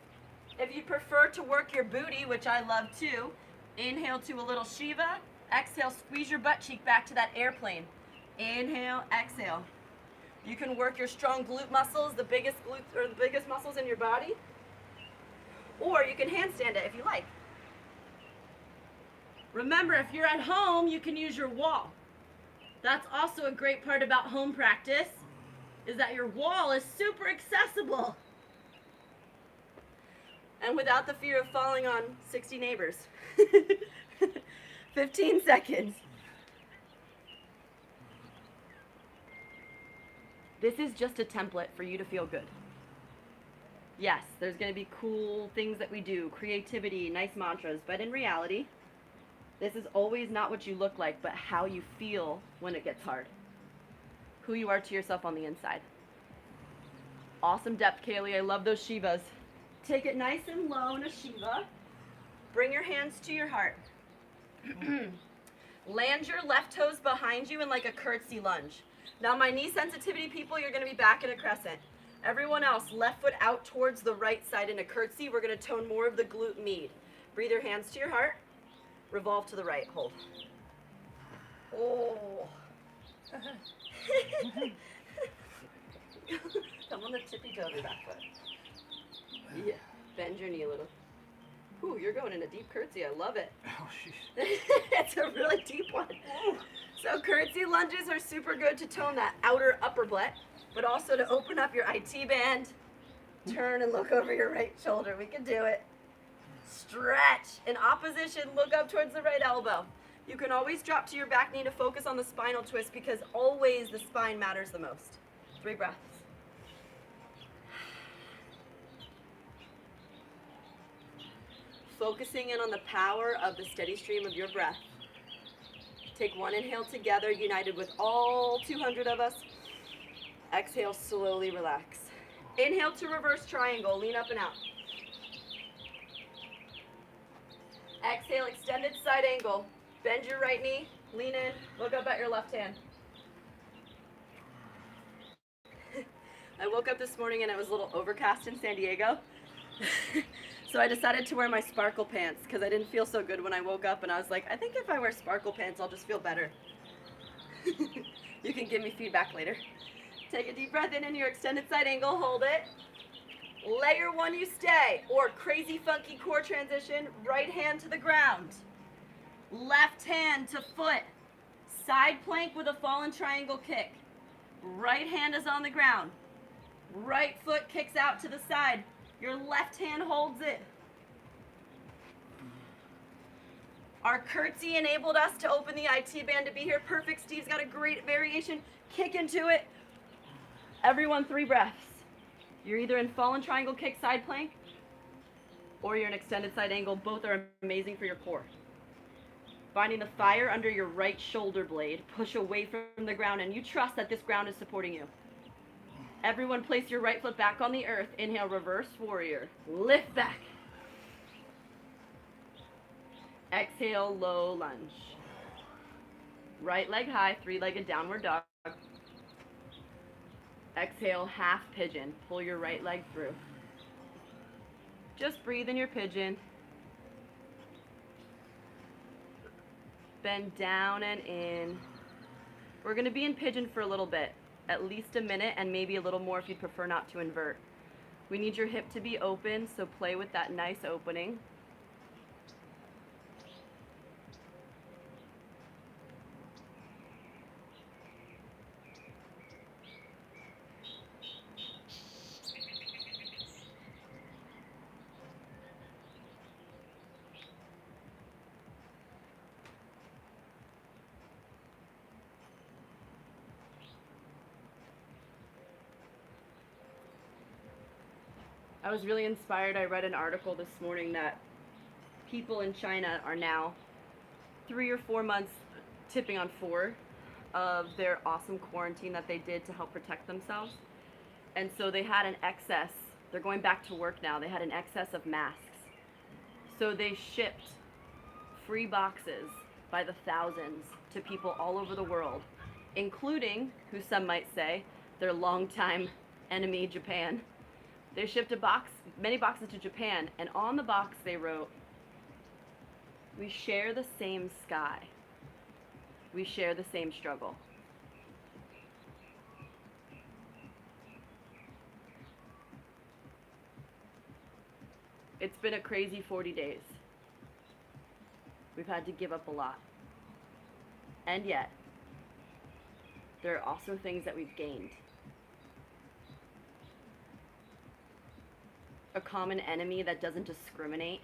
If you prefer to work your booty, which I love too, inhale to a little Shiva. Exhale, squeeze your butt cheek back to that airplane. Inhale, exhale. You can work your strong glute muscles, the biggest glutes or the biggest muscles in your body. Or you can handstand it if you like. Remember, if you're at home, you can use your wall. That's also a great part about home practice, is that your wall is super accessible. And without the fear of falling on 60 neighbors. 15 seconds. This is just a template for you to feel good. Yes, there's going to be cool things that we do, creativity, nice mantras, but in reality, this is always not what you look like, but how you feel when it gets hard. Who you are to yourself on the inside. Awesome depth, Kaylee. I love those Shivas. Take it nice and low in a Shiva. Bring your hands to your heart. Land your left toes behind you in like a curtsy lunge. Now my knee sensitivity people, you're going to be back in a crescent. Everyone else, left foot out towards the right side in a curtsy. We're going to tone more of the glute med. Breathe your hands to your heart. Revolve to the right. Hold. Oh. Come on the tippy toe of your back foot. Yeah. Bend your knee a little. Ooh, you're going in a deep curtsy. I love it. Oh, jeez. It's a really deep one. So curtsy lunges are super good to tone that outer upper butt, but also to open up your IT band. Turn and look over your right shoulder. We can do it. Stretch. In opposition, look up towards the right elbow. You can always drop to your back knee to focus on the spinal twist because always the spine matters the most. 3 breaths. Focusing in on the power of the steady stream of your breath. Take one inhale together, united with all 200 of us. Exhale, slowly relax. Inhale to reverse triangle, lean up and out. Exhale, extended side angle. Bend your right knee, lean in, look up at your left hand. I woke up this morning and it was a little overcast in San Diego. So I decided to wear my sparkle pants because I didn't feel so good when I woke up, and I was like, I think if I wear sparkle pants, I'll just feel better. You can give me feedback later. Take a deep breath in your extended side angle, hold it. Layer 1, you stay, or crazy funky core transition, right hand to the ground. Left hand to foot. Side plank with a fallen triangle kick. Right hand is on the ground. Right foot kicks out to the side. Your left hand holds it. Our curtsy enabled us to open the IT band to be here. Perfect. Steve's got a great variation. Kick into it. Everyone, 3 breaths. You're either in fallen triangle kick side plank or you're in extended side angle. Both are amazing for your core. Finding the fire under your right shoulder blade. Push away from the ground and you trust that this ground is supporting you. Everyone place your right foot back on the earth. Inhale, reverse warrior. Lift back. Exhale, low lunge. Right leg high, 3-legged downward dog. Exhale, half pigeon. Pull your right leg through. Just breathe in your pigeon. Bend down and in. We're going to be in pigeon for a little bit. At least a minute and maybe a little more if you'd prefer not to invert. We need your hip to be open, so play with that nice opening. I was really inspired. I read an article this morning that people in China are now 3 or 4 months, tipping on 4, of their awesome quarantine that they did to help protect themselves. And so they had an excess. They're going back to work now. They had an excess of masks. So they shipped free boxes by the thousands to people all over the world, including, who some might say, their longtime enemy, Japan. They shipped many boxes to Japan, and on the box they wrote, "We share the same sky. We share the same struggle." It's been a crazy 40 days. We've had to give up a lot. And yet, there are also things that we've gained. A common enemy that doesn't discriminate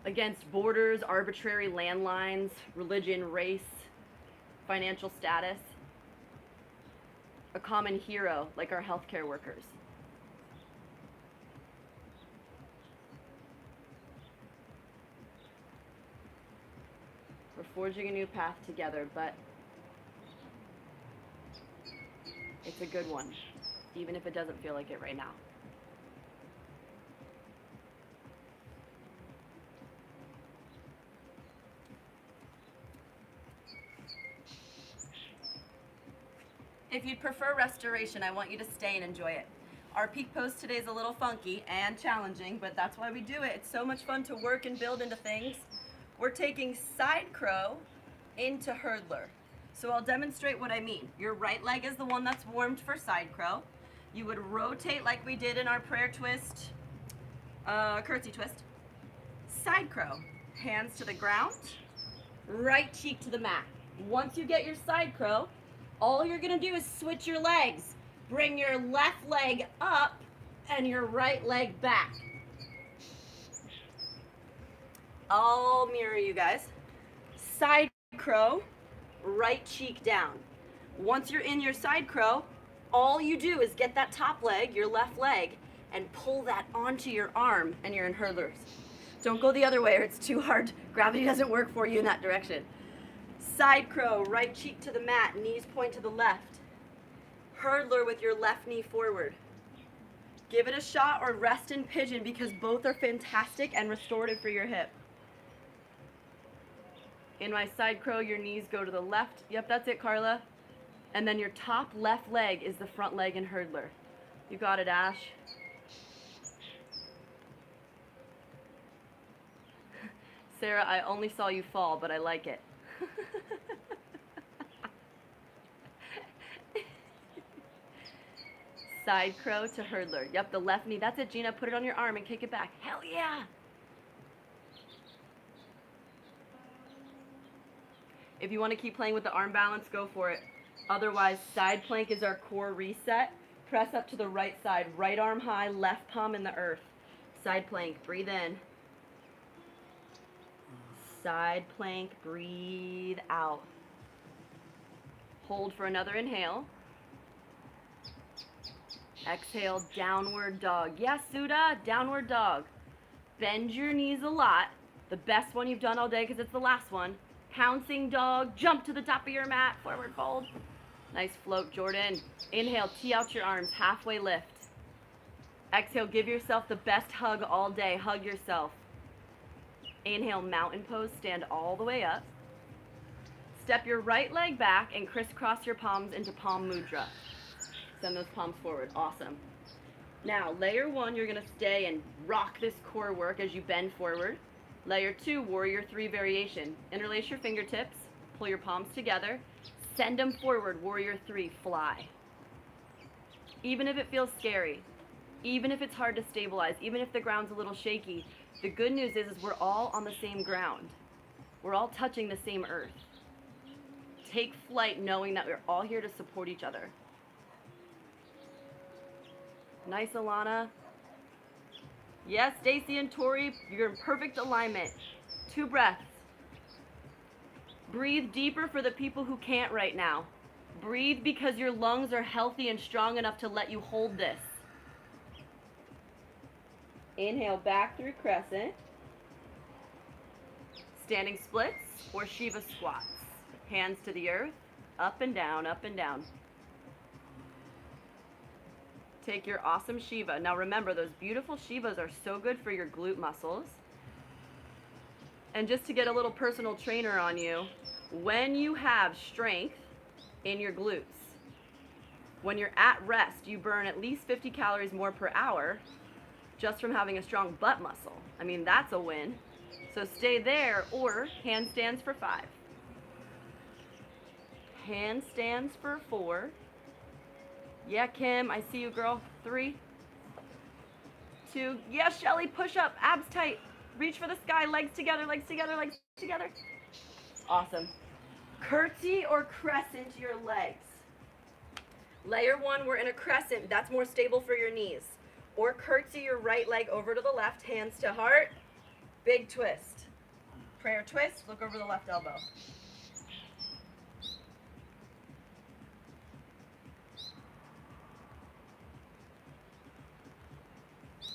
against borders, arbitrary landlines, religion, race, financial status. A common hero like our healthcare workers. forging a new path together, but it's a good one, even if it doesn't feel like it right now. If you'd prefer restoration, I want you to stay and enjoy it. Our peak pose today is a little funky and challenging, but that's why we do it. It's so much fun to work and build into things. We're taking side crow into hurdler. So I'll demonstrate what I mean. Your right leg is the one that's warmed for side crow. You would rotate like we did in our prayer twist, curtsy twist. Side crow, hands to the ground, right cheek to the mat. Once you get your side crow, all you're gonna do is switch your legs. Bring your left leg up and your right leg back. I'll mirror you guys. Side crow, right cheek down. Once you're in your side crow, all you do is get that top leg, your left leg, and pull that onto your arm, and you're in hurdlers. Don't go the other way or it's too hard. Gravity doesn't work for you in that direction. Side crow, right cheek to the mat, knees point to the left. Hurdler with your left knee forward. Give it a shot or rest in pigeon because both are fantastic and restorative for your hip. In my side crow, your knees go to the left. Yep, that's it, Carla. And then your top left leg is the front leg in hurdler. You got it, Ash. Sarah, I only saw you fall, but I like it. Side crow to hurdler. Yep, the left knee. That's it, Gina. Put it on your arm and kick it back. Hell yeah! If you want to keep playing with the arm balance, go for it. Otherwise, side plank is our core reset. Press up to the right side. Right arm high, left palm in the earth. Side plank. Breathe in. Side plank. Breathe out. Hold for another inhale. Exhale, downward dog. Yes, Sudha, downward dog. Bend your knees a lot. The best one you've done all day because it's the last one. Pouncing dog, jump to the top of your mat, forward fold. Nice float, Jordan. Inhale, tee out your arms, halfway lift. Exhale, give yourself the best hug all day. Hug yourself. Inhale, mountain pose, stand all the way up. Step your right leg back and crisscross your palms into palm mudra. Send those palms forward. Awesome. Now, layer one, you're going to stay and rock this core work as you bend forward. Layer two, warrior three variation. Interlace your fingertips, pull your palms together, send them forward, warrior three, fly. Even if it feels scary, even if it's hard to stabilize, even if the ground's a little shaky, the good news is we're all on the same ground. We're all touching the same earth. Take flight knowing that we're all here to support each other. Nice, Alana. Yes, Stacy and Tori, you're in perfect alignment. 2 breaths. Breathe deeper for the people who can't right now. Breathe because your lungs are healthy and strong enough to let you hold this. Inhale back through crescent. Standing splits or Shiva squats. Hands to the earth, up and down, up and down. Take your awesome Shiva. Now remember, those beautiful Shivas are so good for your glute muscles. And just to get a little personal trainer on you, when you have strength in your glutes, when you're at rest, you burn at least 50 calories more per hour just from having a strong butt muscle. I mean, that's a win. So stay there, or handstands for 5. Handstands for 4. Yeah, Kim, I see you, girl. 3, 2. Yeah, Shelly, push up, abs tight. Reach for the sky, legs together, legs together, legs together. Awesome. Curtsy or crescent your legs. Layer 1, we're in a crescent. That's more stable for your knees. Or curtsy your right leg over to the left, hands to heart. Big twist. Prayer twist, look over the left elbow.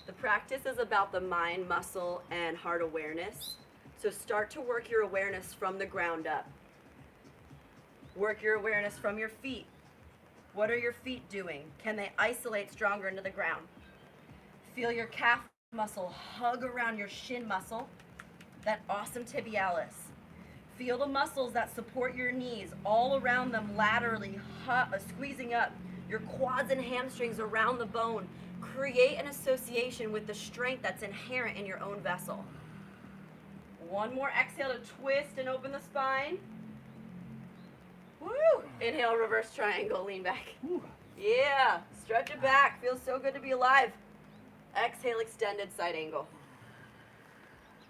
The practice is about the mind, muscle, and heart awareness. So start to work your awareness from the ground up. Work your awareness from your feet. What are your feet doing? Can they isolate stronger into the ground? Feel your calf muscle hug around your shin muscle, that awesome tibialis. Feel the muscles that support your knees all around them laterally, squeezing up. Your quads and hamstrings around the bone. Create an association with the strength that's inherent in your own vessel. One more exhale to twist and open the spine. Woo! Inhale, reverse triangle, lean back. Yeah, stretch it back. Feels so good to be alive. Exhale, extended side angle.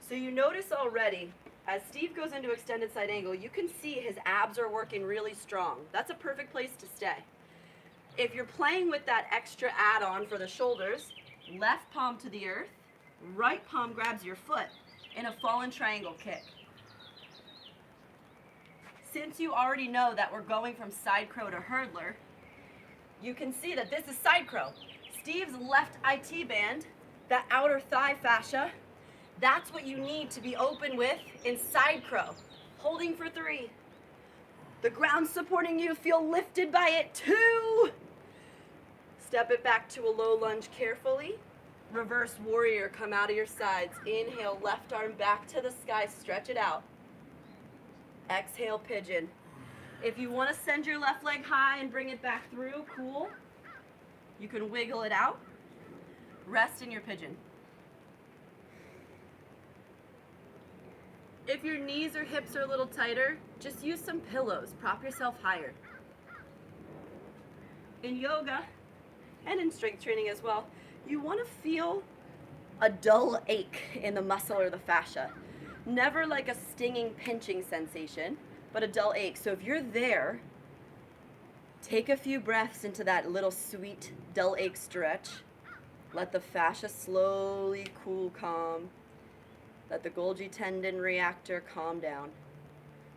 So you notice already, as Steve goes into extended side angle, you can see his abs are working really strong. That's a perfect place to stay. If you're playing with that extra add-on for the shoulders, left palm to the earth, right palm grabs your foot in a fallen triangle kick. Since you already know that we're going from side crow to hurdler, you can see that this is side crow. Steve's left IT band, that outer thigh fascia, that's what you need to be open with in side crow. Holding for 3. The ground supporting you, feel lifted by it. 2. Step it back to a low lunge carefully. Reverse warrior, come out of your sides. Inhale, left arm back to the sky, stretch it out. Exhale, pigeon. If you want to send your left leg high and bring it back through, cool. You can wiggle it out. Rest in your pigeon. If your knees or hips are a little tighter, just use some pillows. Prop yourself higher. In yoga, and in strength training as well, you want to feel a dull ache in the muscle or the fascia. Never like a stinging, pinching sensation, but a dull ache. So if you're there, take a few breaths into that little sweet dull ache stretch. Let the fascia slowly cool, calm. Let the Golgi tendon reactor calm down.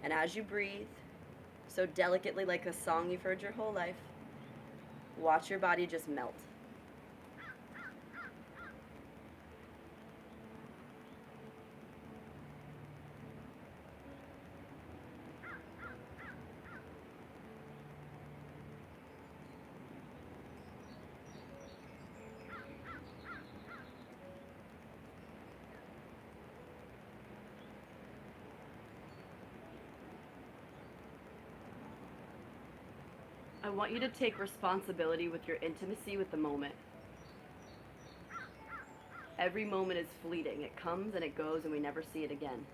And as you breathe, so delicately like a song you've heard your whole life, watch your body just melt. I want you to take responsibility with your intimacy with the moment. Every moment is fleeting. It comes and it goes and we never see it again.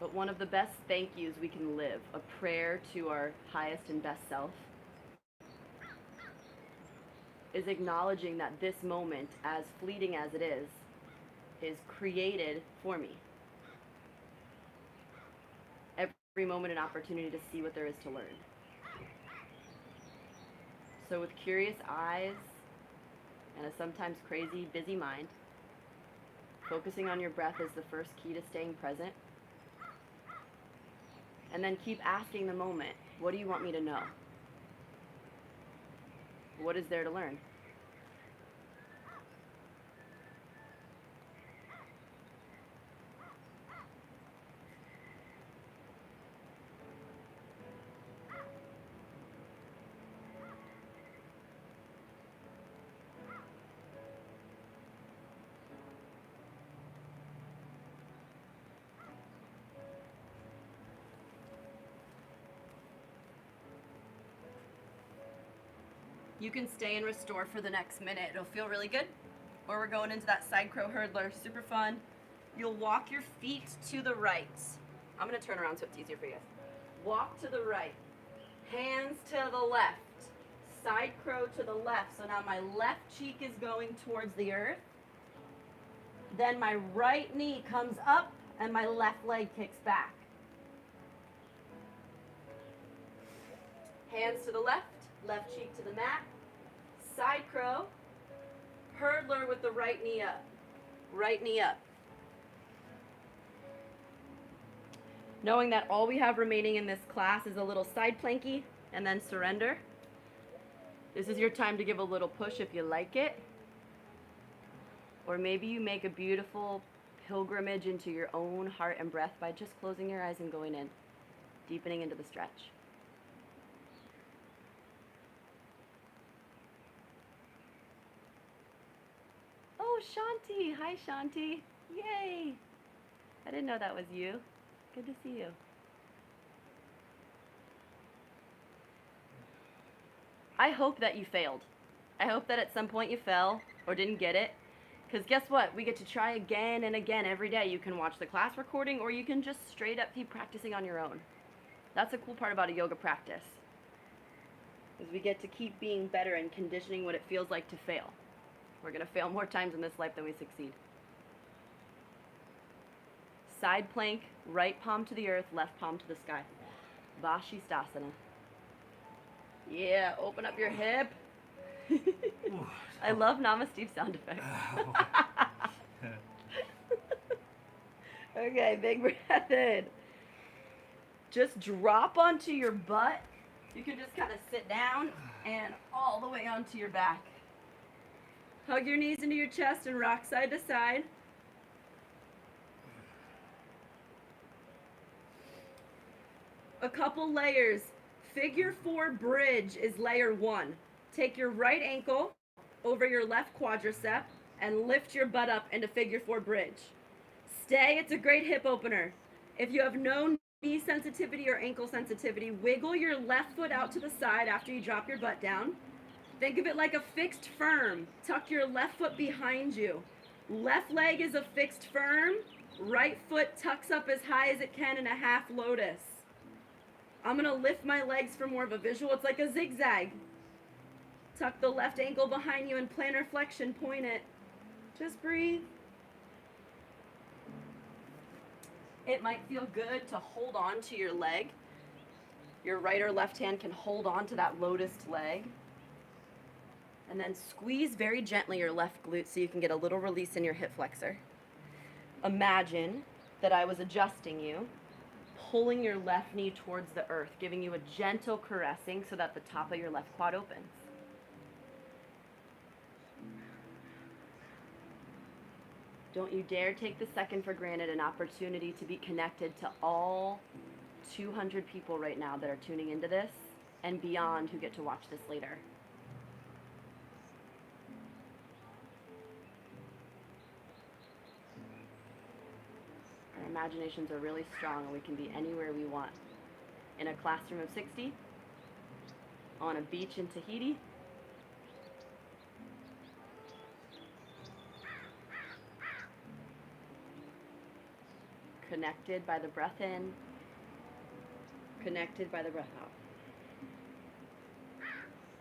But one of the best thank yous we can live, a prayer to our highest and best self, is acknowledging that this moment, as fleeting as it is created for me. Every moment an opportunity to see what there is to learn. So with curious eyes and a sometimes crazy, busy mind, focusing on your breath is the first key to staying present. And then keep asking the moment, what do you want me to know? What is there to learn? You can stay and restore for the next minute. It'll feel really good. Or we're going into that side crow hurdler, super fun. You'll walk your feet to the right. I'm gonna turn around so it's easier for you guys. Walk to the right, hands to the left, side crow to the left. So now my left cheek is going towards the earth. Then my right knee comes up and my left leg kicks back. Hands to the left, left cheek to the mat, side crow, hurdler with the right knee up, right knee up. Knowing that all we have remaining in this class is a little side planky and then surrender. This is your time to give a little push if you like it. Or maybe you make a beautiful pilgrimage into your own heart and breath by just closing your eyes and going in, deepening into the stretch. Oh, Shanti. Hi, Shanti. Yay. I didn't know that was you. Good to see you. I hope that you failed. I hope that at some point you fell or didn't get it. Because guess what? We get to try again and again every day. You can watch the class recording or you can just straight up keep practicing on your own. That's a cool part about a yoga practice. Is we get to keep being better and conditioning what it feels like to fail. We're going to fail more times in this life than we succeed. Side plank, right palm to the earth, left palm to the sky. Vashisthasana. Yeah, open up your hip. I love Namasteve sound effects. Okay, big breath in. Just drop onto your butt. You can just kind of sit down and all the way onto your back. Hug your knees into your chest and rock side to side. A couple layers. Figure 4 bridge is layer 1. Take your right ankle over your left quadricep and lift your butt up into figure 4 bridge. Stay, it's a great hip opener. If you have no knee sensitivity or ankle sensitivity, wiggle your left foot out to the side after you drop your butt down. Think of it like a fixed firm. Tuck your left foot behind you. Left leg is a fixed firm. Right foot tucks up as high as it can in a half lotus. I'm going to lift my legs for more of a visual. It's like a zigzag. Tuck the left ankle behind you and plantar flexion, point it. Just breathe. It might feel good to hold on to your leg. Your right or left hand can hold on to that lotused leg. And then squeeze very gently your left glute so you can get a little release in your hip flexor. Imagine that I was adjusting you, pulling your left knee towards the earth, giving you a gentle caressing so that the top of your left quad opens. Don't you dare take the second for granted, an opportunity to be connected to all 200 people right now that are tuning into this and beyond who get to watch this later. Our imaginations are really strong and we can be anywhere we want. In a classroom of 60, on a beach in Tahiti, connected by the breath in, connected by the breath out.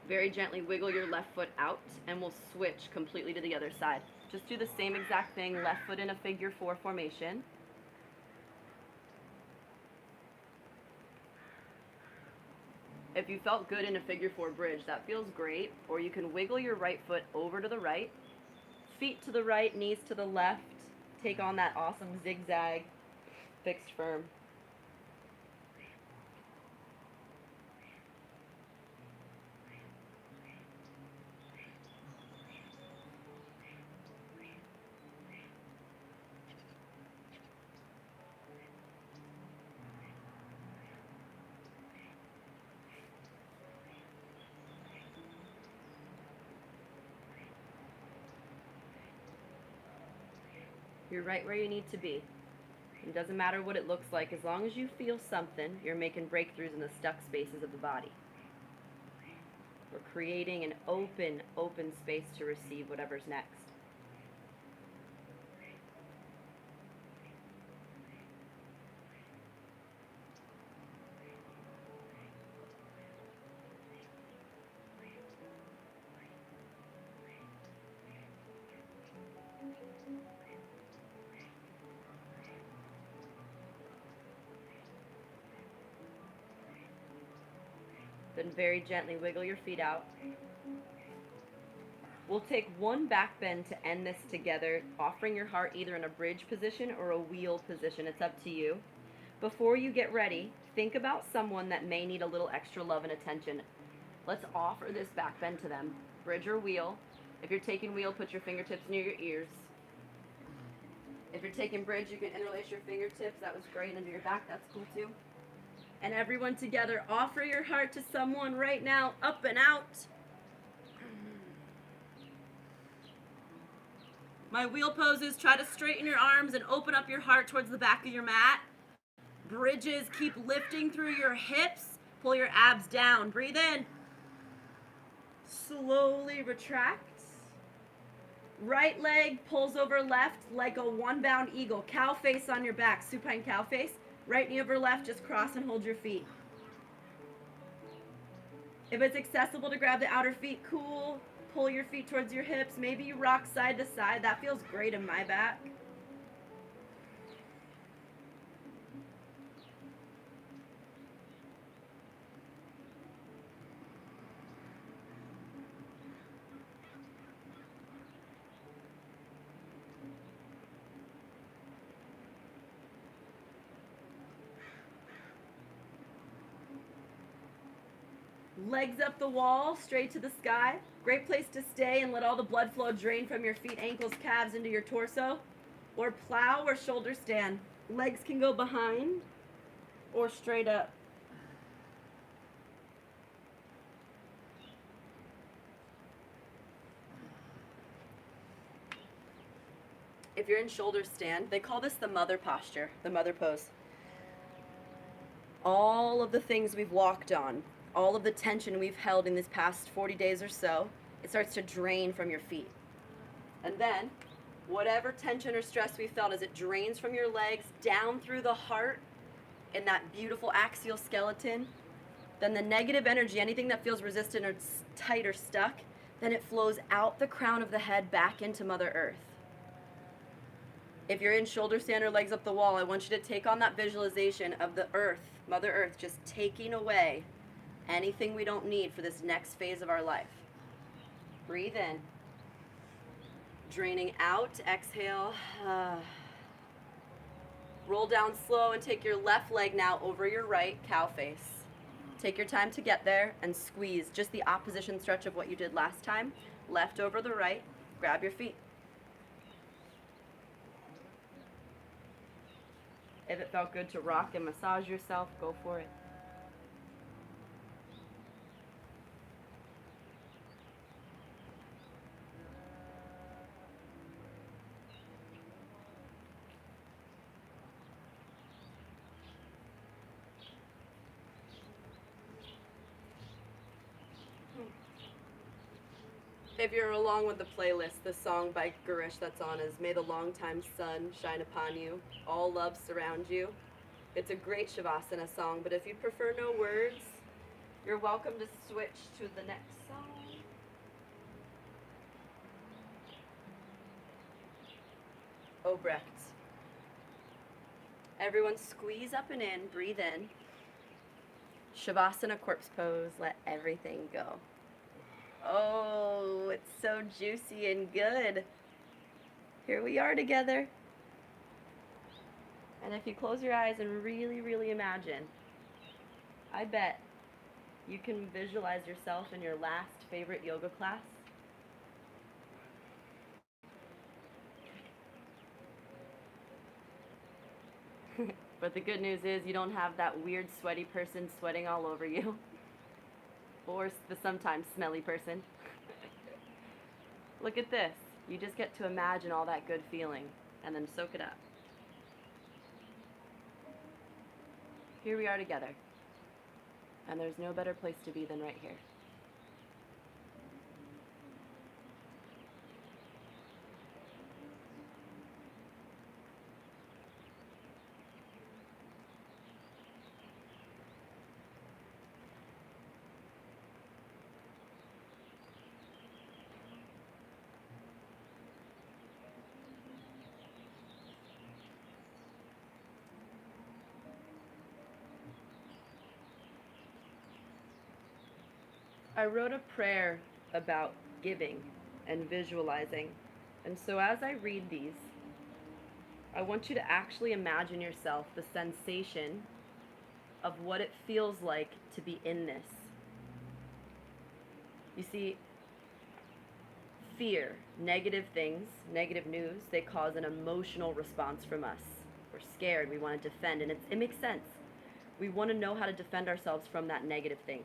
Very gently wiggle your left foot out and we'll switch completely to the other side. Just do the same exact thing, left foot in a figure 4 formation. If you felt good in a figure 4 bridge, that feels great. Or you can wiggle your right foot over to the right, feet to the right, knees to the left. Take on that awesome zigzag, fixed firm. You're right where you need to be. It doesn't matter what it looks like. As long as you feel something, you're making breakthroughs in the stuck spaces of the body. We're creating an open space to receive whatever's next. Then very gently wiggle your feet out. We'll take one back bend to end this together, offering your heart either in a bridge position or a wheel position. It's up to you. Before you get ready, think about someone that may need a little extra love and attention. Let's offer this back bend to them. Bridge or wheel. If you're taking wheel, put your fingertips near your ears. If you're taking bridge, you can interlace your fingertips. That was great under your back. That's cool too. And everyone together, offer your heart to someone right now, up and out. My wheel poses, try to straighten your arms and open up your heart towards the back of your mat. Bridges, keep lifting through your hips. Pull your abs down. Breathe in. Slowly retract. Right leg pulls over left like a one-bound eagle. Cow face on your back, supine cow face. Right knee over left, just cross and hold your feet. If it's accessible to grab the outer feet, cool. Pull your feet towards your hips. Maybe you rock side to side. That feels great in my back. Legs up the wall, straight to the sky. Great place to stay and let all the blood flow drain from your feet, ankles, calves into your torso. Or plow or shoulder stand. Legs can go behind or straight up. If you're in shoulder stand, they call this the mother posture, the mother pose. All of the things we've walked on, all of the tension we've held in this past 40 days or so, it starts to drain from your feet. And then, whatever tension or stress we felt as it drains from your legs down through the heart in that beautiful axial skeleton, then the negative energy, anything that feels resistant or tight or stuck, then it flows out the crown of the head back into Mother Earth. If you're in shoulder stand or legs up the wall, I want you to take on that visualization of the earth, Mother Earth, just taking away anything we don't need for this next phase of our life. Breathe in. Draining out, exhale. Roll down slow and take your left leg now over your right, cow face. Take your time to get there and squeeze, just the opposition stretch of what you did last time. Left over the right, grab your feet. If it felt good to rock and massage yourself, go for it. If you're along with the playlist, the song by Garish that's on is May the Longtime Sun Shine Upon You, All Love Surround You. It's a great Shavasana song, but if you prefer no words, you're welcome to switch to the next song. Obrecht. Everyone squeeze up and in, breathe in. Shavasana corpse pose, let everything go. Oh, it's so juicy and good. Here we are together. And if you close your eyes and really, really imagine, I bet you can visualize yourself in your last favorite yoga class. But the good news is you don't have that weird sweaty person sweating all over you. Or the sometimes smelly person. Look at this. You just get to imagine all that good feeling and then soak it up. Here we are together. And there's no better place to be than right here. I wrote a prayer about giving and visualizing. And so as I read these, I want you to actually imagine yourself the sensation of what it feels like to be in this. You see, Fear, negative things, negative news, they cause an emotional response from us. We're scared, we want to defend, and it makes sense. We want to know how to defend ourselves from that negative thing.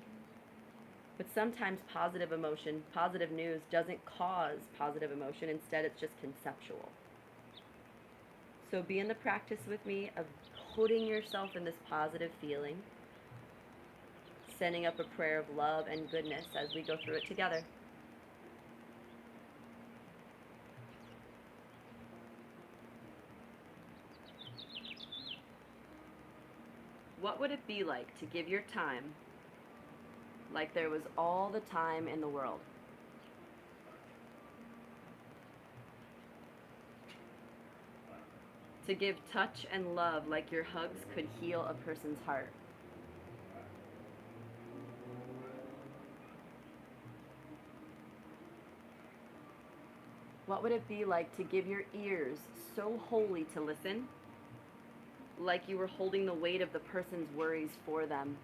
But sometimes positive emotion, positive news doesn't cause positive emotion. Instead, it's just conceptual. So be in the practice with me of putting yourself in this positive feeling, sending up a prayer of love and goodness as we go through it together. What would it be like to give your time like there was all the time in the world? To give touch and love like your hugs could heal a person's heart. What would it be like to give your ears so wholly to listen, like you were holding the weight of the person's worries for them?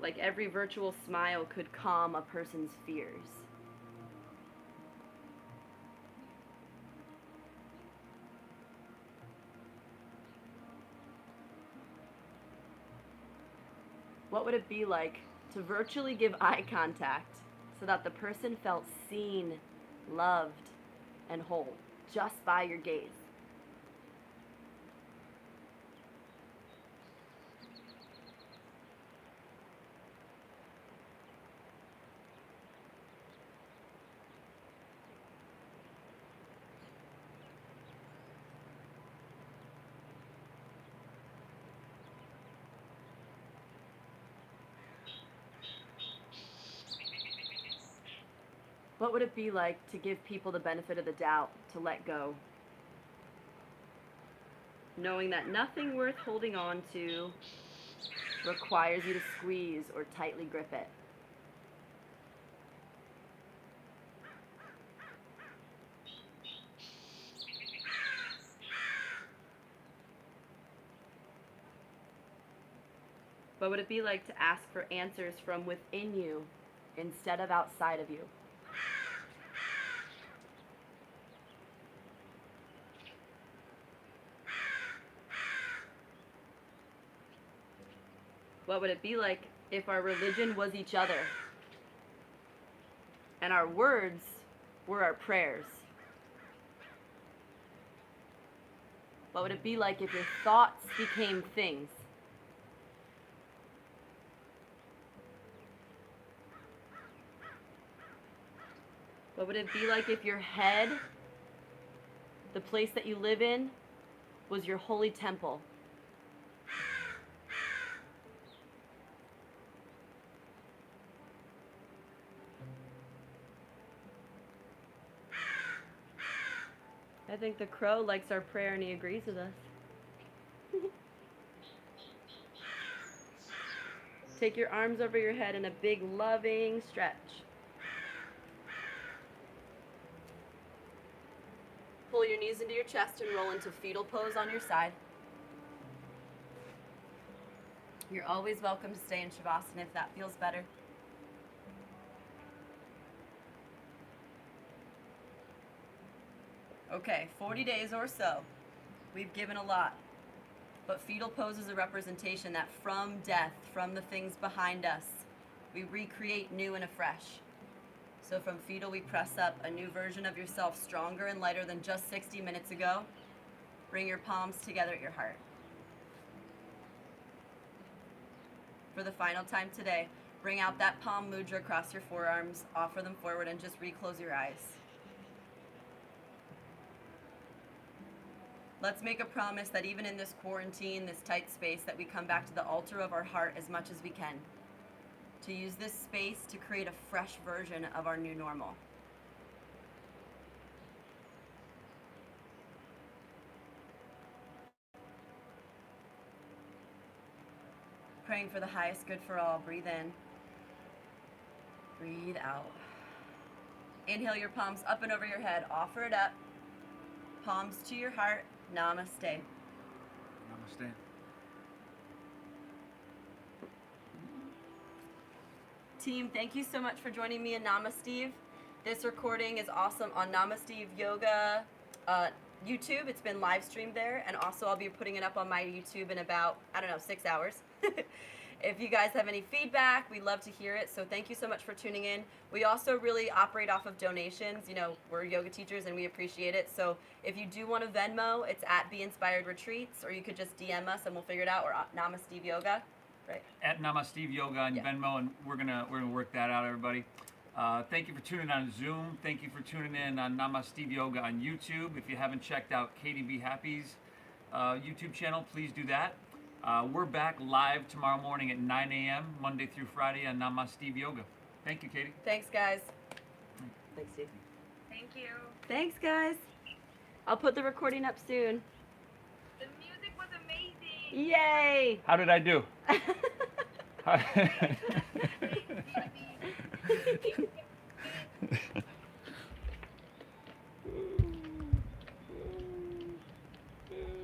Like every virtual smile could calm a person's fears. What would it be like to virtually give eye contact so that the person felt seen, loved, and whole just by your gaze? What would it be like to give people the benefit of the doubt, to let go? Knowing that nothing worth holding on to requires you to squeeze or tightly grip it. What would it be like to ask for answers from within you instead of outside of you? What would it be like if our religion was each other and our words were our prayers? What would it be like if your thoughts became things? What would it be like if your head, the place that you live in, was your holy temple? I think the crow likes our prayer and he agrees with us. Take your arms over your head in a big loving stretch. Pull your knees into your chest and roll into fetal pose on your side. You're always welcome to stay in Shavasana if that feels better. Okay, 40 days or so. We've given a lot. But fetal pose is a representation that from death, from the things behind us, we recreate new and afresh. So from fetal, we press up a new version of yourself, stronger and lighter than just 60 minutes ago. Bring your palms together at your heart. For the final time today, bring out that palm mudra across your forearms, offer them forward, and just reclose your eyes. Let's make a promise that even in this quarantine, this tight space, that we come back to the altar of our heart as much as we can. To use this space to create a fresh version of our new normal. Praying for the highest good for all. Breathe in. Breathe out. Inhale your palms up and over your head. Offer it up. Palms to your heart. Namaste. Namaste. team, thank you so much for joining me in Namasteve. This recording is awesome on Namasteve Yoga YouTube. It's been live streamed there, and also I'll be putting it up on my YouTube in about, 6 hours. If you guys have any feedback, we'd love to hear it. So thank you so much for tuning in. We also really operate off of donations. We're yoga teachers and we appreciate it. So if you do want to Venmo, it's at Be Inspired Retreats, or you could just DM us and we'll figure it out. Or Namasteve Yoga, right? At Namasteve Yoga on Venmo, and we're gonna work that out, everybody. Thank you for tuning in on Zoom. Thank you for tuning in on Namasteve Yoga on YouTube. If you haven't checked out Katie Be Happy's YouTube channel, please do that. We're back live tomorrow morning at 9 a.m. Monday through Friday on Namasteve Yoga. Thank you, Katie. Thanks, guys. Thanks, Steve. Thank you. Thanks, guys. I'll put the recording up soon. The music was amazing. Yay! How did I do? Amazing.